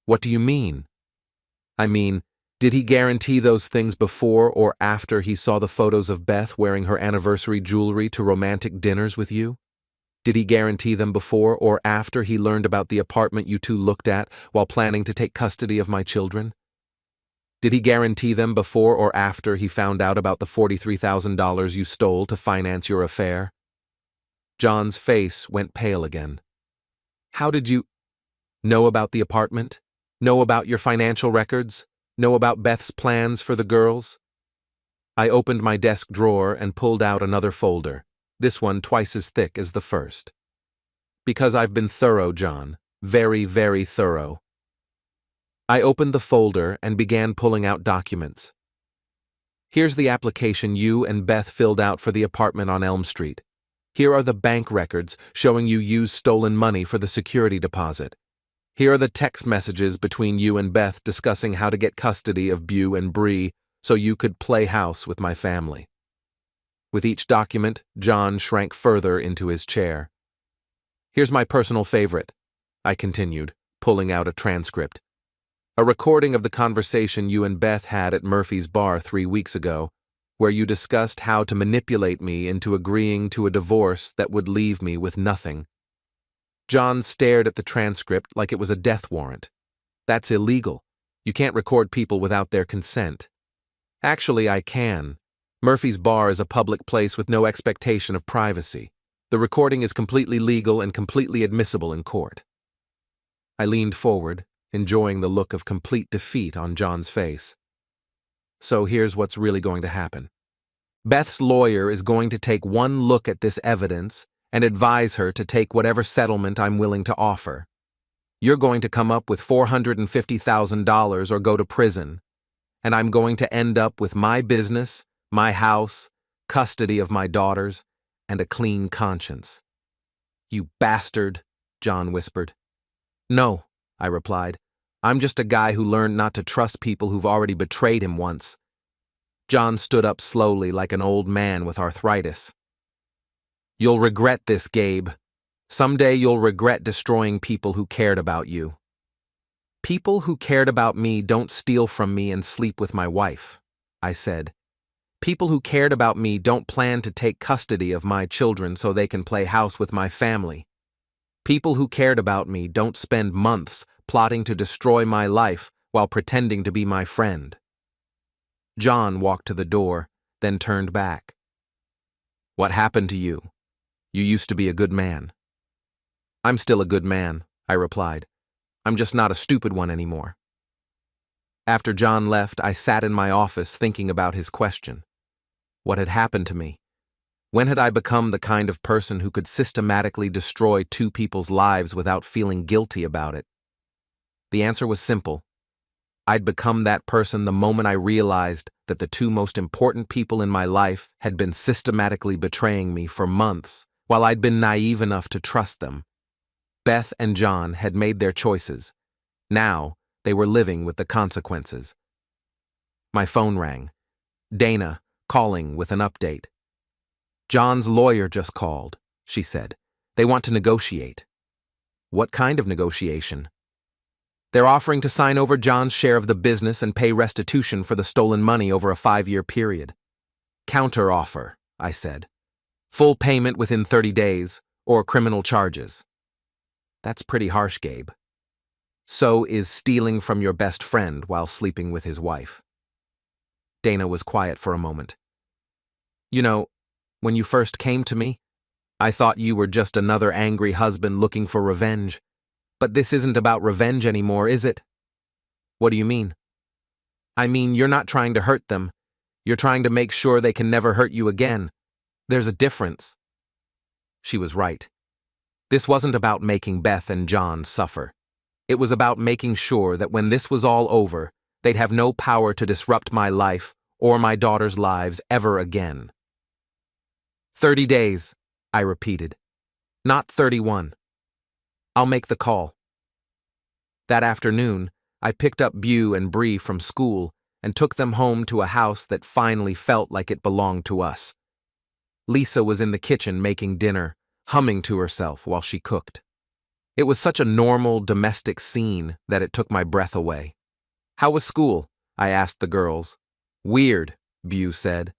What do you mean? I mean, did he guarantee those things before or after he saw the photos of Beth wearing her anniversary jewelry to romantic dinners with you? Did he guarantee them before or after he learned about the apartment you two looked at while planning to take custody of my children? Did he guarantee them before or after he found out about the $43,000 you stole to finance your affair? John's face went pale again. How did you know about the apartment? Know about your financial records? Know about Beth's plans for the girls? I opened my desk drawer and pulled out another folder, this one twice as thick as the first. Because I've been thorough, John. Very, very thorough. I opened the folder and began pulling out documents. Here's the application you and Beth filled out for the apartment on Elm Street. Here are the bank records showing you used stolen money for the security deposit. Here are the text messages between you and Beth discussing how to get custody of Beau and Bree so you could play house with my family. With each document, John shrank further into his chair. Here's my personal favorite, I continued, pulling out a transcript. A recording of the conversation you and Beth had at Murphy's bar 3 weeks ago, where you discussed how to manipulate me into agreeing to a divorce that would leave me with nothing. John stared at the transcript like it was a death warrant. That's illegal. You can't record people without their consent. Actually, I can. Murphy's bar is a public place with no expectation of privacy. The recording is completely legal and completely admissible in court. I leaned forward, enjoying the look of complete defeat on John's face. So here's what's really going to happen. Beth's lawyer is going to take one look at this evidence and advise her to take whatever settlement I'm willing to offer. You're going to come up with $450,000 or go to prison, and I'm going to end up with my business, my house, custody of my daughters, and a clean conscience. You bastard, John whispered. No, I replied. I'm just a guy who learned not to trust people who've already betrayed him once. John stood up slowly like an old man with arthritis. You'll regret this, Gabe. Someday you'll regret destroying people who cared about you. People who cared about me don't steal from me and sleep with my wife, I said. People who cared about me don't plan to take custody of my children so they can play house with my family. People who cared about me don't spend months plotting to destroy my life while pretending to be my friend. John walked to the door, then turned back. What happened to you? You used to be a good man. I'm still a good man, I replied. I'm just not a stupid one anymore. After John left, I sat in my office thinking about his question. What had happened to me? When had I become the kind of person who could systematically destroy 2 people's lives without feeling guilty about it? The answer was simple. I'd become that person the moment I realized that the 2 most important people in my life had been systematically betraying me for months, while I'd been naive enough to trust them. Beth and John had made their choices. Now, they were living with the consequences. My phone rang. Dana, calling with an update. John's lawyer just called, she said. They want to negotiate. What kind of negotiation? They're offering to sign over John's share of the business and pay restitution for the stolen money over a 5-year period. Counter offer, I said. Full payment within 30 days, or criminal charges. That's pretty harsh, Gabe. So is stealing from your best friend while sleeping with his wife. Dana was quiet for a moment. You know, when you first came to me, I thought you were just another angry husband looking for revenge. But this isn't about revenge anymore, is it? What do you mean? I mean, you're not trying to hurt them. You're trying to make sure they can never hurt you again. There's a difference. She was right. This wasn't about making Beth and John suffer. It was about making sure that when this was all over, they'd have no power to disrupt my life or my daughter's lives ever again. 30 days, I repeated. Not 31. I'll make the call. That afternoon, I picked up Beau and Bree from school and took them home to a house that finally felt like it belonged to us. Lisa was in the kitchen making dinner, humming to herself while she cooked. It was such a normal, domestic scene that it took my breath away. How was school? I asked the girls. Weird, Beau said.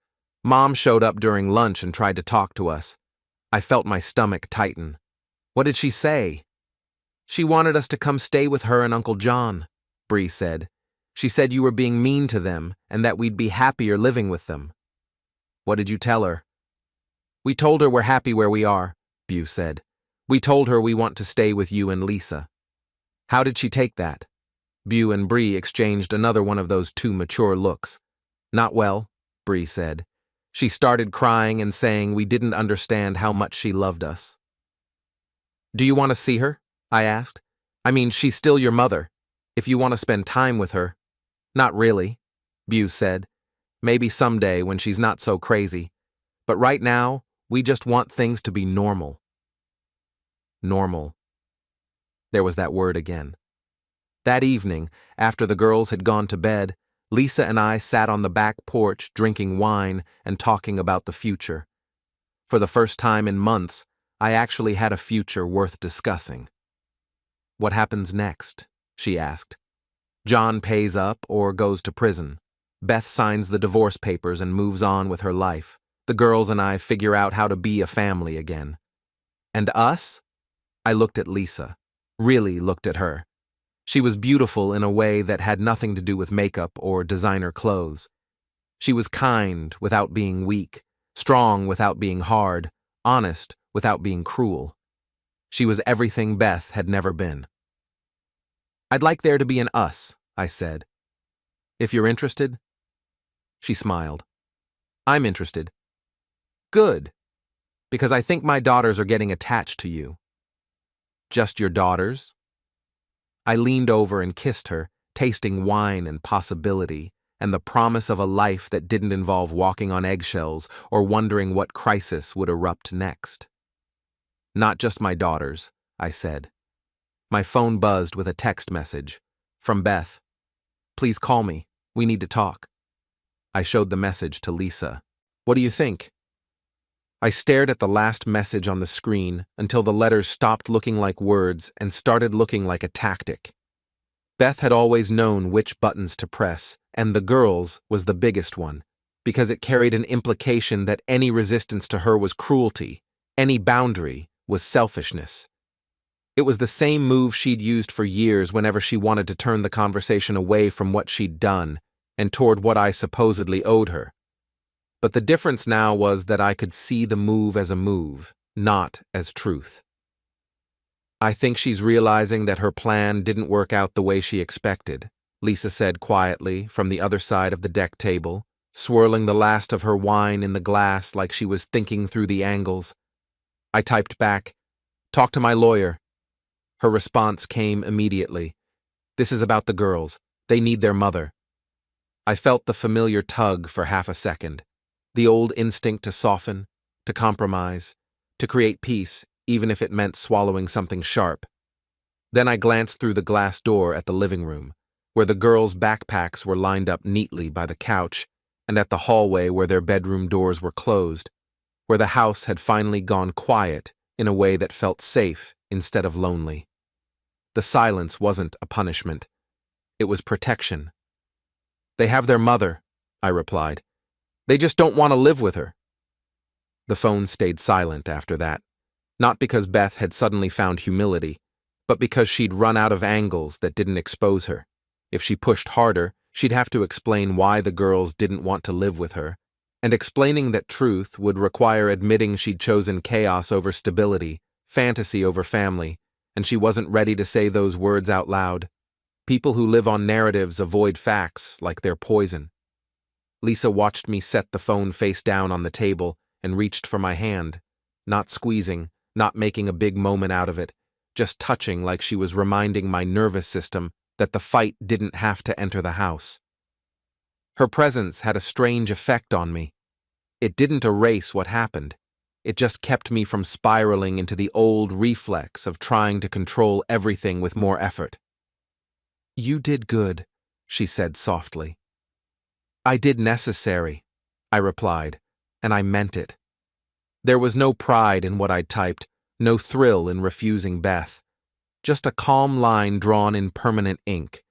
Mom showed up during lunch and tried to talk to us. I felt my stomach tighten. What did she say? She wanted us to come stay with her and Uncle John, Bree said. She said you were being mean to them and that we'd be happier living with them. What did you tell her? We told her we're happy where we are, Beau said. We told her we want to stay with you and Lisa. How did she take that? Beau and Bree exchanged another one of those two mature looks. Not well, Bree said. She started crying and saying we didn't understand how much she loved us. Do you want to see her? I asked. I mean, she's still your mother. If you want to spend time with her. Not really, Beau said. Maybe someday when she's not so crazy. But right now, we just want things to be normal. Normal. There was that word again. That evening, after the girls had gone to bed, Lisa and I sat on the back porch drinking wine and talking about the future. For the first time in months, I actually had a future worth discussing. What happens next? She asked. John pays up or goes to prison. Beth signs the divorce papers and moves on with her life. The girls and I figure out how to be a family again. And us? I looked at Lisa. Really looked at her. She was beautiful in a way that had nothing to do with makeup or designer clothes. She was kind without being weak, strong without being hard, honest without being cruel. She was everything Beth had never been. I'd like there to be an us, I said. If you're interested? She smiled. I'm interested. Good, because I think my daughters are getting attached to you. Just your daughters? I leaned over and kissed her, tasting wine and possibility, and the promise of a life that didn't involve walking on eggshells or wondering what crisis would erupt next. Not just my daughters, I said. My phone buzzed with a text message. From Beth. Please call me. We need to talk. I showed the message to Lisa. What do you think? I stared at the last message on the screen until the letters stopped looking like words and started looking like a tactic. Beth had always known which buttons to press, and the girls was the biggest one, because it carried an implication that any resistance to her was cruelty, any boundary was selfishness. It was the same move she'd used for years whenever she wanted to turn the conversation away from what she'd done and toward what I supposedly owed her. But the difference now was that I could see the move as a move, not as truth. I think she's realizing that her plan didn't work out the way she expected, Lisa said quietly from the other side of the deck table, swirling the last of her wine in the glass like she was thinking through the angles. I typed back, "Talk to my lawyer." Her response came immediately. "This is about the girls. They need their mother." I felt the familiar tug for half a second. The old instinct to soften, to compromise, to create peace, even if it meant swallowing something sharp. Then I glanced through the glass door at the living room, where the girls' backpacks were lined up neatly by the couch, and at the hallway where their bedroom doors were closed. where the house had finally gone quiet in a way that felt safe instead of lonely. The silence wasn't a punishment. It was protection. "They have their mother," I replied. "They just don't want to live with her." The phone stayed silent after that, not because Beth had suddenly found humility, but because she'd run out of angles that didn't expose her. If she pushed harder, she'd have to explain why the girls didn't want to live with her, and explaining that truth would require admitting she'd chosen chaos over stability, fantasy over family, and she wasn't ready to say those words out loud. People who live on narratives avoid facts like they're poison. Lisa watched me set the phone face down on the table and reached for my hand, not squeezing, not making a big moment out of it, just touching like she was reminding my nervous system that the fight didn't have to enter the house. Her presence had a strange effect on me. It didn't erase what happened. It just kept me from spiraling into the old reflex of trying to control everything with more effort. "You did good," she said softly. "I did necessary," I replied, and I meant it. There was no pride in what I'd typed, no thrill in refusing Beth. Just a calm line drawn in permanent ink.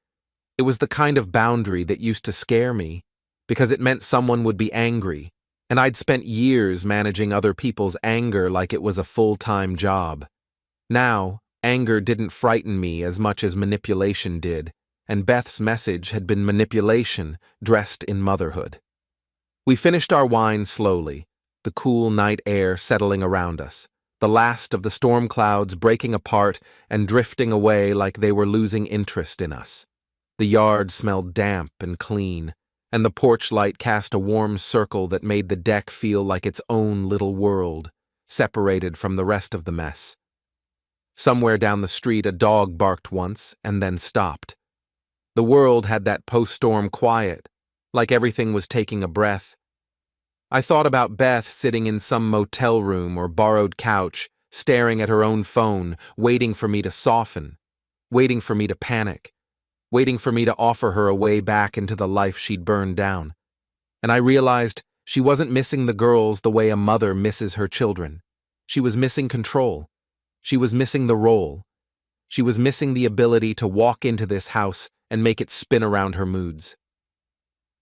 It was the kind of boundary that used to scare me, because it meant someone would be angry, and I'd spent years managing other people's anger like it was a full-time job. Now, anger didn't frighten me as much as manipulation did, and Beth's message had been manipulation dressed in motherhood. We finished our wine slowly, the cool night air settling around us, the last of the storm clouds breaking apart and drifting away like they were losing interest in us. The yard smelled damp and clean, and the porch light cast a warm circle that made the deck feel like its own little world, separated from the rest of the mess. Somewhere down the street a dog barked once and then stopped. The world had that post-storm quiet, like everything was taking a breath. I thought about Beth sitting in some motel room or borrowed couch, staring at her own phone, waiting for me to soften, waiting for me to panic, waiting for me to offer her a way back into the life she'd burned down. And I realized she wasn't missing the girls the way a mother misses her children. She was missing control. She was missing the role. She was missing the ability to walk into this house and make it spin around her moods.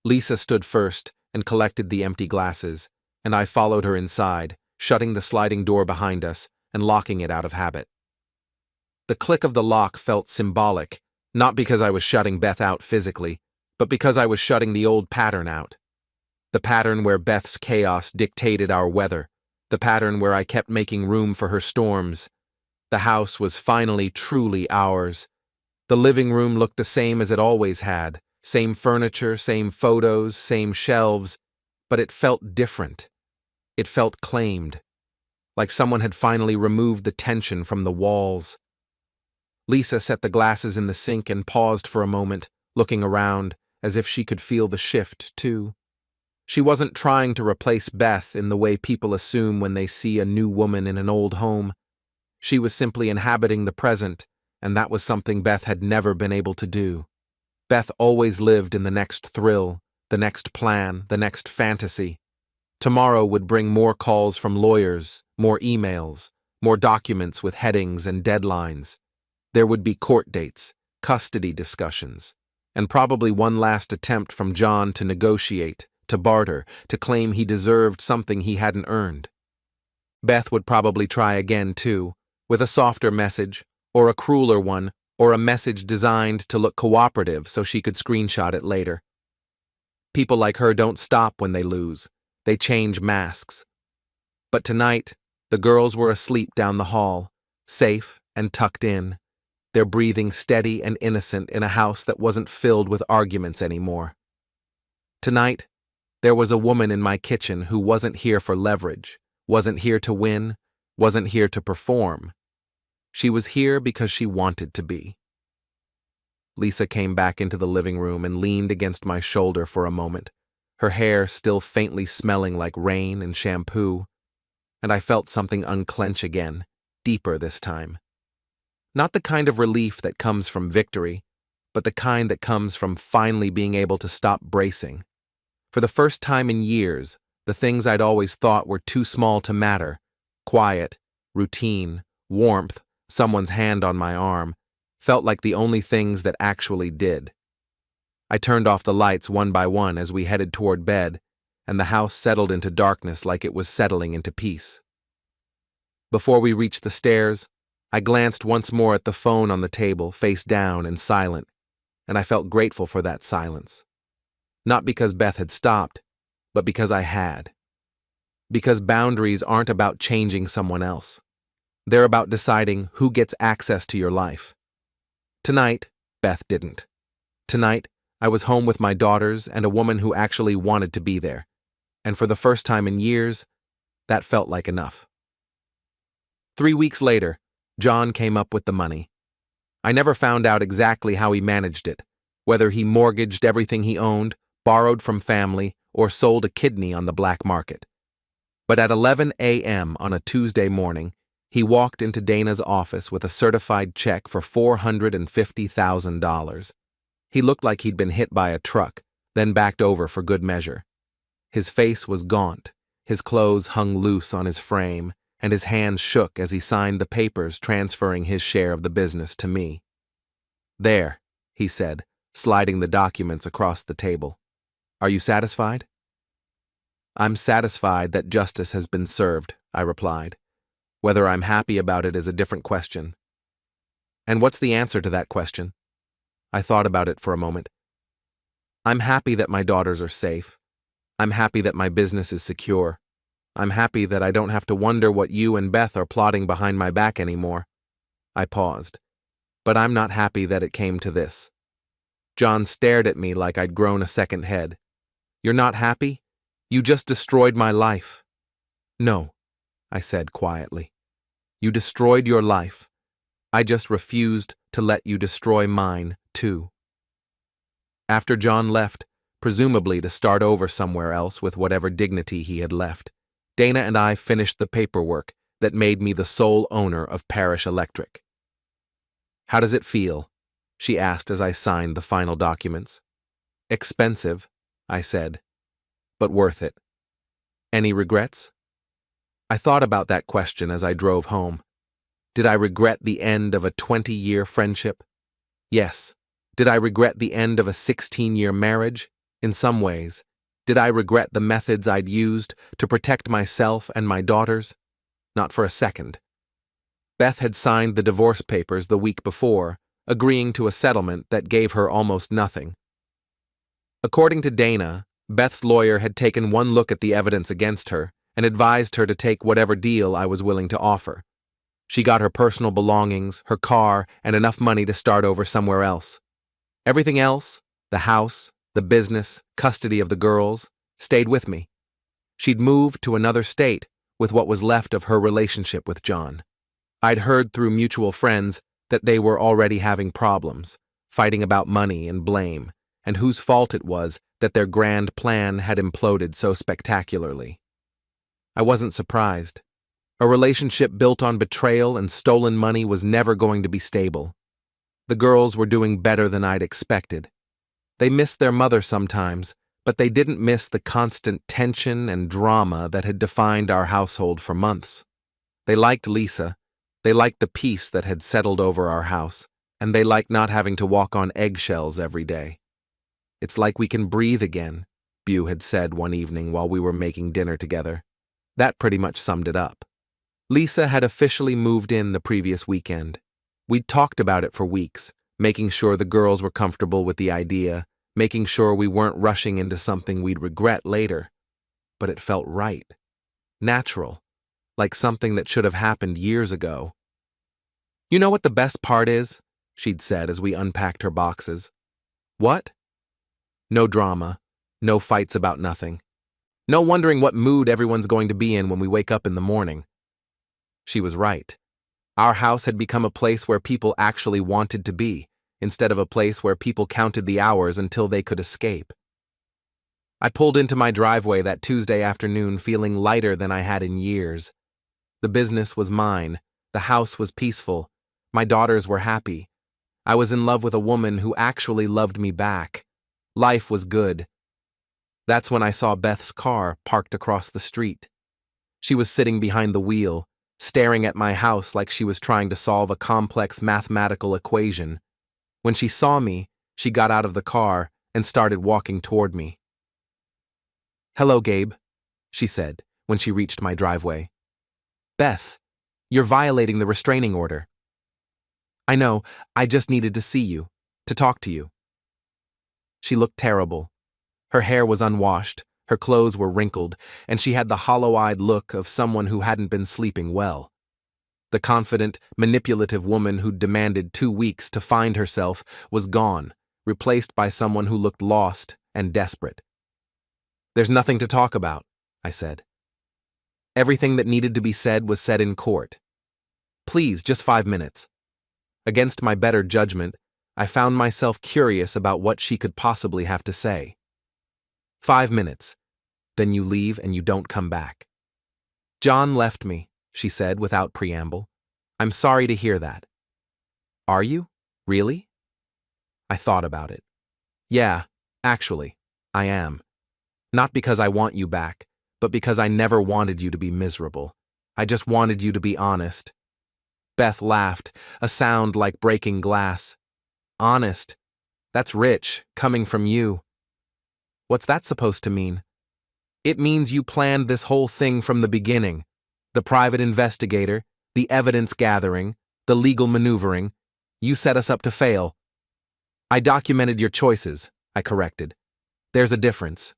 Lisa stood first and collected the empty glasses, and I followed her inside, shutting the sliding door behind us and locking it out of habit. The click of the lock felt symbolic, not because I was shutting Beth out physically, but because I was shutting the old pattern out. The pattern where Beth's chaos dictated our weather, the pattern where I kept making room for her storms. The house was finally truly ours. The living room looked the same as it always had, same furniture, same photos, same shelves, but it felt different. It felt claimed, like someone had finally removed the tension from the walls. Lisa set the glasses in the sink and paused for a moment, looking around, as if she could feel the shift, too. She wasn't trying to replace Beth in the way people assume when they see a new woman in an old home. She was simply inhabiting the present, and that was something Beth had never been able to do. Beth always lived in the next thrill, the next plan, the next fantasy. Tomorrow would bring more calls from lawyers, more emails, more documents with headings and deadlines. There would be court dates, custody discussions, and probably one last attempt from John to negotiate, to barter, to claim he deserved something he hadn't earned. Beth would probably try again, too, with a softer message, or a crueler one, or a message designed to look cooperative so she could screenshot it later. People like her don't stop when they lose. They change masks. But tonight, the girls were asleep down the hall, safe and tucked in, their breathing steady and innocent in a house that wasn't filled with arguments anymore. Tonight, there was a woman in my kitchen who wasn't here for leverage, wasn't here to win, wasn't here to perform. She was here because she wanted to be. Lisa came back into the living room and leaned against my shoulder for a moment, her hair still faintly smelling like rain and shampoo, and I felt something unclench again, deeper this time. Not the kind of relief that comes from victory, but the kind that comes from finally being able to stop bracing. For the first time in years, The things I'd always thought were too small to matter. Quiet, routine, warmth, someone's hand on my arm, felt like the only things that actually did. I turned off the lights one by one as we headed toward bed, and the house settled into darkness like it was settling into peace. Before we reached the stairs, I glanced once more at the phone on the table, face down and silent, and I felt grateful for that silence. Not because Beth had stopped, but because I had. Because boundaries aren't about changing someone else. They're about deciding who gets access to your life. Tonight, Beth didn't. Tonight, I was home with my daughters and a woman who actually wanted to be there. And for the first time in years, that felt like enough. 3 weeks later, John came up with the money. I never found out exactly how he managed it, whether he mortgaged everything he owned, borrowed from family, or sold a kidney on the black market. But at 11 a.m. on a Tuesday morning, he walked into Dana's office with a certified check for $450,000. He looked like he'd been hit by a truck, then backed over for good measure. His face was gaunt, his clothes hung loose on his frame, and his hands shook as he signed the papers transferring his share of the business to me. "There," he said, sliding the documents across the table. "Are you satisfied?" "I'm satisfied that justice has been served," I replied. "Whether I'm happy about it is a different question." "And what's the answer to that question?" I thought about it for a moment. "I'm happy that my daughters are safe. I'm happy that my business is secure. I'm happy that I don't have to wonder what you and Beth are plotting behind my back anymore." I paused. "But I'm not happy that it came to this." John stared at me like I'd grown a second head. "You're not happy? You just destroyed my life." "No," I said quietly. "You destroyed your life. I just refused to let you destroy mine, too." After John left, presumably to start over somewhere else with whatever dignity he had left, Dana and I finished the paperwork that made me the sole owner of Parish Electric. "How does it feel?" she asked as I signed the final documents. "Expensive," I said, "but worth it. Any regrets?" I thought about that question as I drove home. Did I regret the end of a 20-year friendship? Yes. Did I regret the end of a 16-year marriage? In some ways. Did I regret the methods I'd used to protect myself and my daughters? Not for a second. Beth had signed the divorce papers the week before, agreeing to a settlement that gave her almost nothing. According to Dana, Beth's lawyer had taken one look at the evidence against her and advised her to take whatever deal I was willing to offer. She got her personal belongings, her car, and enough money to start over somewhere else. Everything else, the house, the business, custody of the girls, stayed with me. She'd moved to another state with what was left of her relationship with John. I'd heard through mutual friends that they were already having problems, fighting about money and blame, and whose fault it was that their grand plan had imploded so spectacularly. I wasn't surprised. A relationship built on betrayal and stolen money was never going to be stable. The girls were doing better than I'd expected. They missed their mother sometimes, but they didn't miss the constant tension and drama that had defined our household for months. They liked Lisa, they liked the peace that had settled over our house, and they liked not having to walk on eggshells every day. "It's like we can breathe again," Beau had said one evening while we were making dinner together. That pretty much summed it up. Lisa had officially moved in the previous weekend. We'd talked about it for weeks, making sure the girls were comfortable with the idea, making sure we weren't rushing into something we'd regret later. But it felt right. Natural. Like something that should have happened years ago. "You know what the best part is?" she'd said as we unpacked her boxes. "What?" "No drama. No fights about nothing. No wondering what mood everyone's going to be in when we wake up in the morning." She was right. Our house had become a place where people actually wanted to be, instead of a place where people counted the hours until they could escape. I pulled into my driveway that Tuesday afternoon feeling lighter than I had in years. The business was mine. The house was peaceful. My daughters were happy. I was in love with a woman who actually loved me back. Life was good. That's when I saw Beth's car parked across the street. She was sitting behind the wheel, staring at my house like she was trying to solve a complex mathematical equation. When she saw me, she got out of the car and started walking toward me. "Hello, Gabe," she said when she reached my driveway. "Beth, you're violating the restraining order." "I know, I just needed to see you, to talk to you." She looked terrible. Her hair was unwashed, her clothes were wrinkled, and she had the hollow-eyed look of someone who hadn't been sleeping well. The confident, manipulative woman who'd demanded 2 weeks to find herself was gone, replaced by someone who looked lost and desperate. "There's nothing to talk about," I said. "Everything that needed to be said was said in court. Please, just 5 minutes." Against my better judgment, I found myself curious about what she could possibly have to say. "5 minutes. Then you leave and you don't come back." "John left me," she said without preamble. "I'm sorry to hear that." "Are you? Really?" I thought about it. "Yeah, actually, I am. Not because I want you back, but because I never wanted you to be miserable. I just wanted you to be honest." Beth laughed, a sound like breaking glass. "Honest? That's rich, coming from you." "What's that supposed to mean?" "It means you planned this whole thing from the beginning. The private investigator, the evidence gathering, the legal maneuvering. You set us up to fail." "I documented your choices," I corrected. "There's a difference."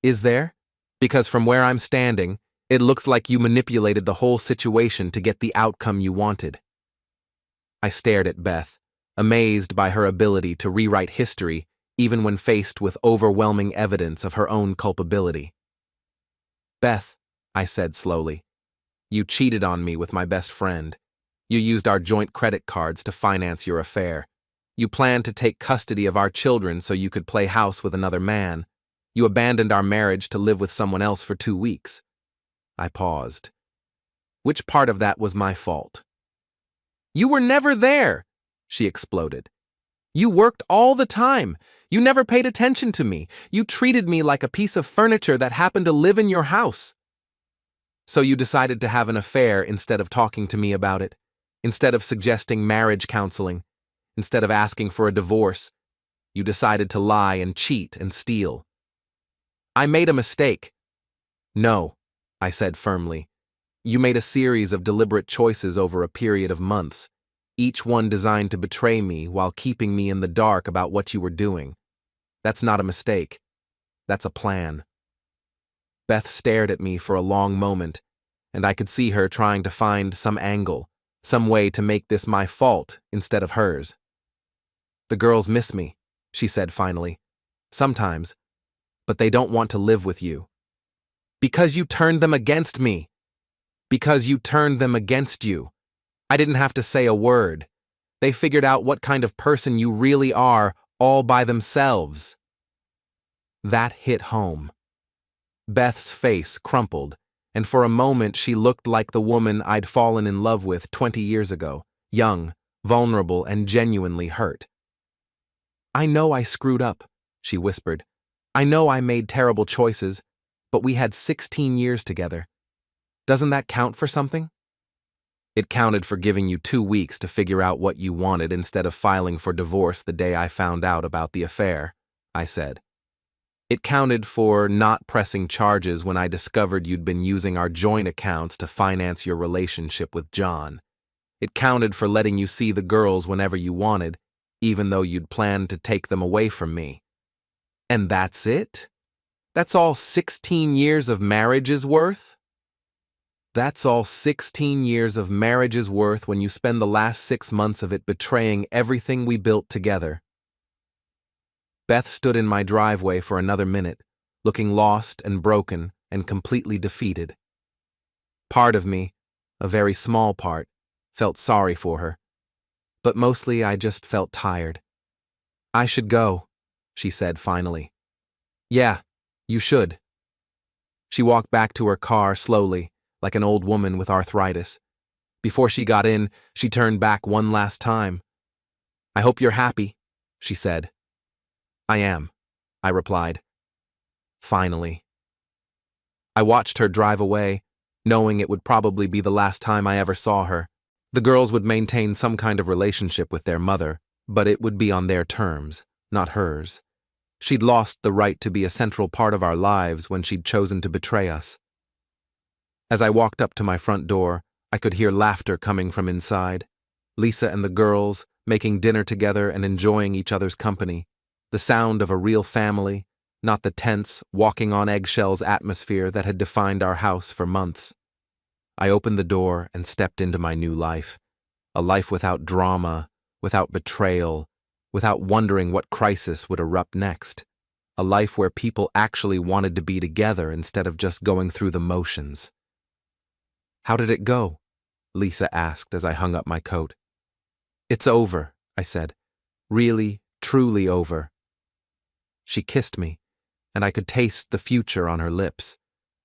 "Is there? Because from where I'm standing, it looks like you manipulated the whole situation to get the outcome you wanted." I stared at Beth, amazed by her ability to rewrite history even when faced with overwhelming evidence of her own culpability. "Beth," I said slowly, "you cheated on me with my best friend. You used our joint credit cards to finance your affair. You planned to take custody of our children so you could play house with another man. You abandoned our marriage to live with someone else for 2 weeks. I paused. Which part of that was my fault? "You were never there," she exploded. "You worked all the time. You never paid attention to me. You treated me like a piece of furniture that happened to live in your house." "So you decided to have an affair instead of talking to me about it, instead of suggesting marriage counseling, instead of asking for a divorce. You decided to lie and cheat and steal." "I made a mistake." "No," I said firmly. "You made a series of deliberate choices over a period of months, each one designed to betray me while keeping me in the dark about what you were doing. That's not a mistake. That's a plan." Beth stared at me for a long moment, and I could see her trying to find some angle, some way to make this my fault instead of hers. "The girls miss me," she said finally. "Sometimes. But they don't want to live with you." "Because you turned them against me." "Because you turned them against you. I didn't have to say a word. They figured out what kind of person you really are all by themselves." That hit home. Beth's face crumpled, and for a moment she looked like the woman I'd fallen in love with 20 years ago, young, vulnerable, and genuinely hurt. "I know I screwed up," she whispered. "I know I made terrible choices, but we had 16 years together. Doesn't that count for something?" "It counted for giving you 2 weeks to figure out what you wanted instead of filing for divorce the day I found out about the affair," I said. "It counted for not pressing charges when I discovered you'd been using our joint accounts to finance your relationship with John. It counted for letting you see the girls whenever you wanted, even though you'd planned to take them away from me. And that's it? That's all 16 years of marriage is worth?" "That's all 16 years of marriage is worth when you spend the last 6 months of it betraying everything we built together." Beth stood in my driveway for another minute, looking lost and broken and completely defeated. Part of me, a very small part, felt sorry for her. But mostly I just felt tired. "I should go," she said finally. "Yeah, you should." She walked back to her car slowly, like an old woman with arthritis. Before she got in, she turned back one last time. "I hope you're happy," she said. "I am," I replied. Finally. I watched her drive away, knowing it would probably be the last time I ever saw her. The girls would maintain some kind of relationship with their mother, but it would be on their terms, not hers. She'd lost the right to be a central part of our lives when she'd chosen to betray us. As I walked up to my front door, I could hear laughter coming from inside. Lisa and the girls, making dinner together and enjoying each other's company. The sound of a real family, not the tense, walking on eggshells atmosphere that had defined our house for months. I opened the door and stepped into my new life. A life without drama, without betrayal, without wondering what crisis would erupt next. A life where people actually wanted to be together instead of just going through the motions. "How did it go?" Lisa asked as I hung up my coat. "It's over," I said. "Really, truly over." She kissed me, and I could taste the future on her lips.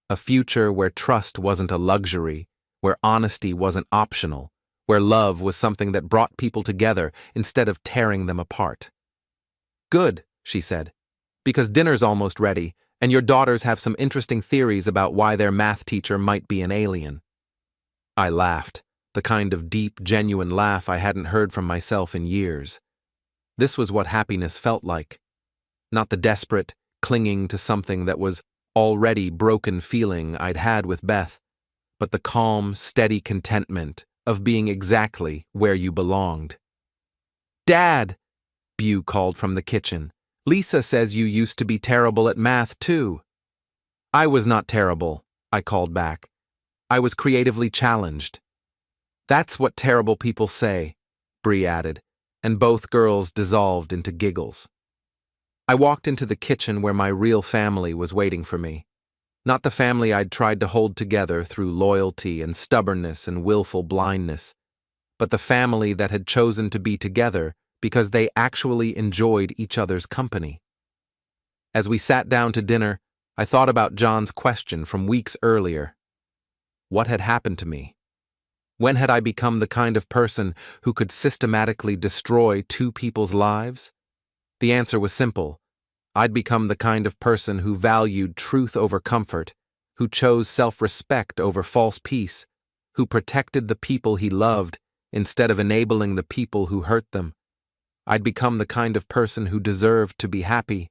A future where trust wasn't a luxury, where honesty wasn't optional, where love was something that brought people together instead of tearing them apart. "Good," she said, "because dinner's almost ready, and your daughters have some interesting theories about why their math teacher might be an alien." I laughed, the kind of deep, genuine laugh I hadn't heard from myself in years. This was what happiness felt like. Not the desperate, clinging to something that was already broken feeling I'd had with Beth, but the calm, steady contentment of being exactly where you belonged. "Dad!" Beau called from the kitchen. "Lisa says you used to be terrible at math, too." "I was not terrible," I called back. "I was creatively challenged." "That's what terrible people say," Bree added, and both girls dissolved into giggles. I walked into the kitchen where my real family was waiting for me. Not the family I'd tried to hold together through loyalty and stubbornness and willful blindness, but the family that had chosen to be together because they actually enjoyed each other's company. As we sat down to dinner, I thought about John's question from weeks earlier. What had happened to me? When had I become the kind of person who could systematically destroy two people's lives? The answer was simple. I'd become the kind of person who valued truth over comfort, who chose self-respect over false peace, who protected the people he loved instead of enabling the people who hurt them. I'd become the kind of person who deserved to be happy,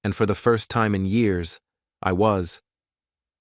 and for the first time in years, I was.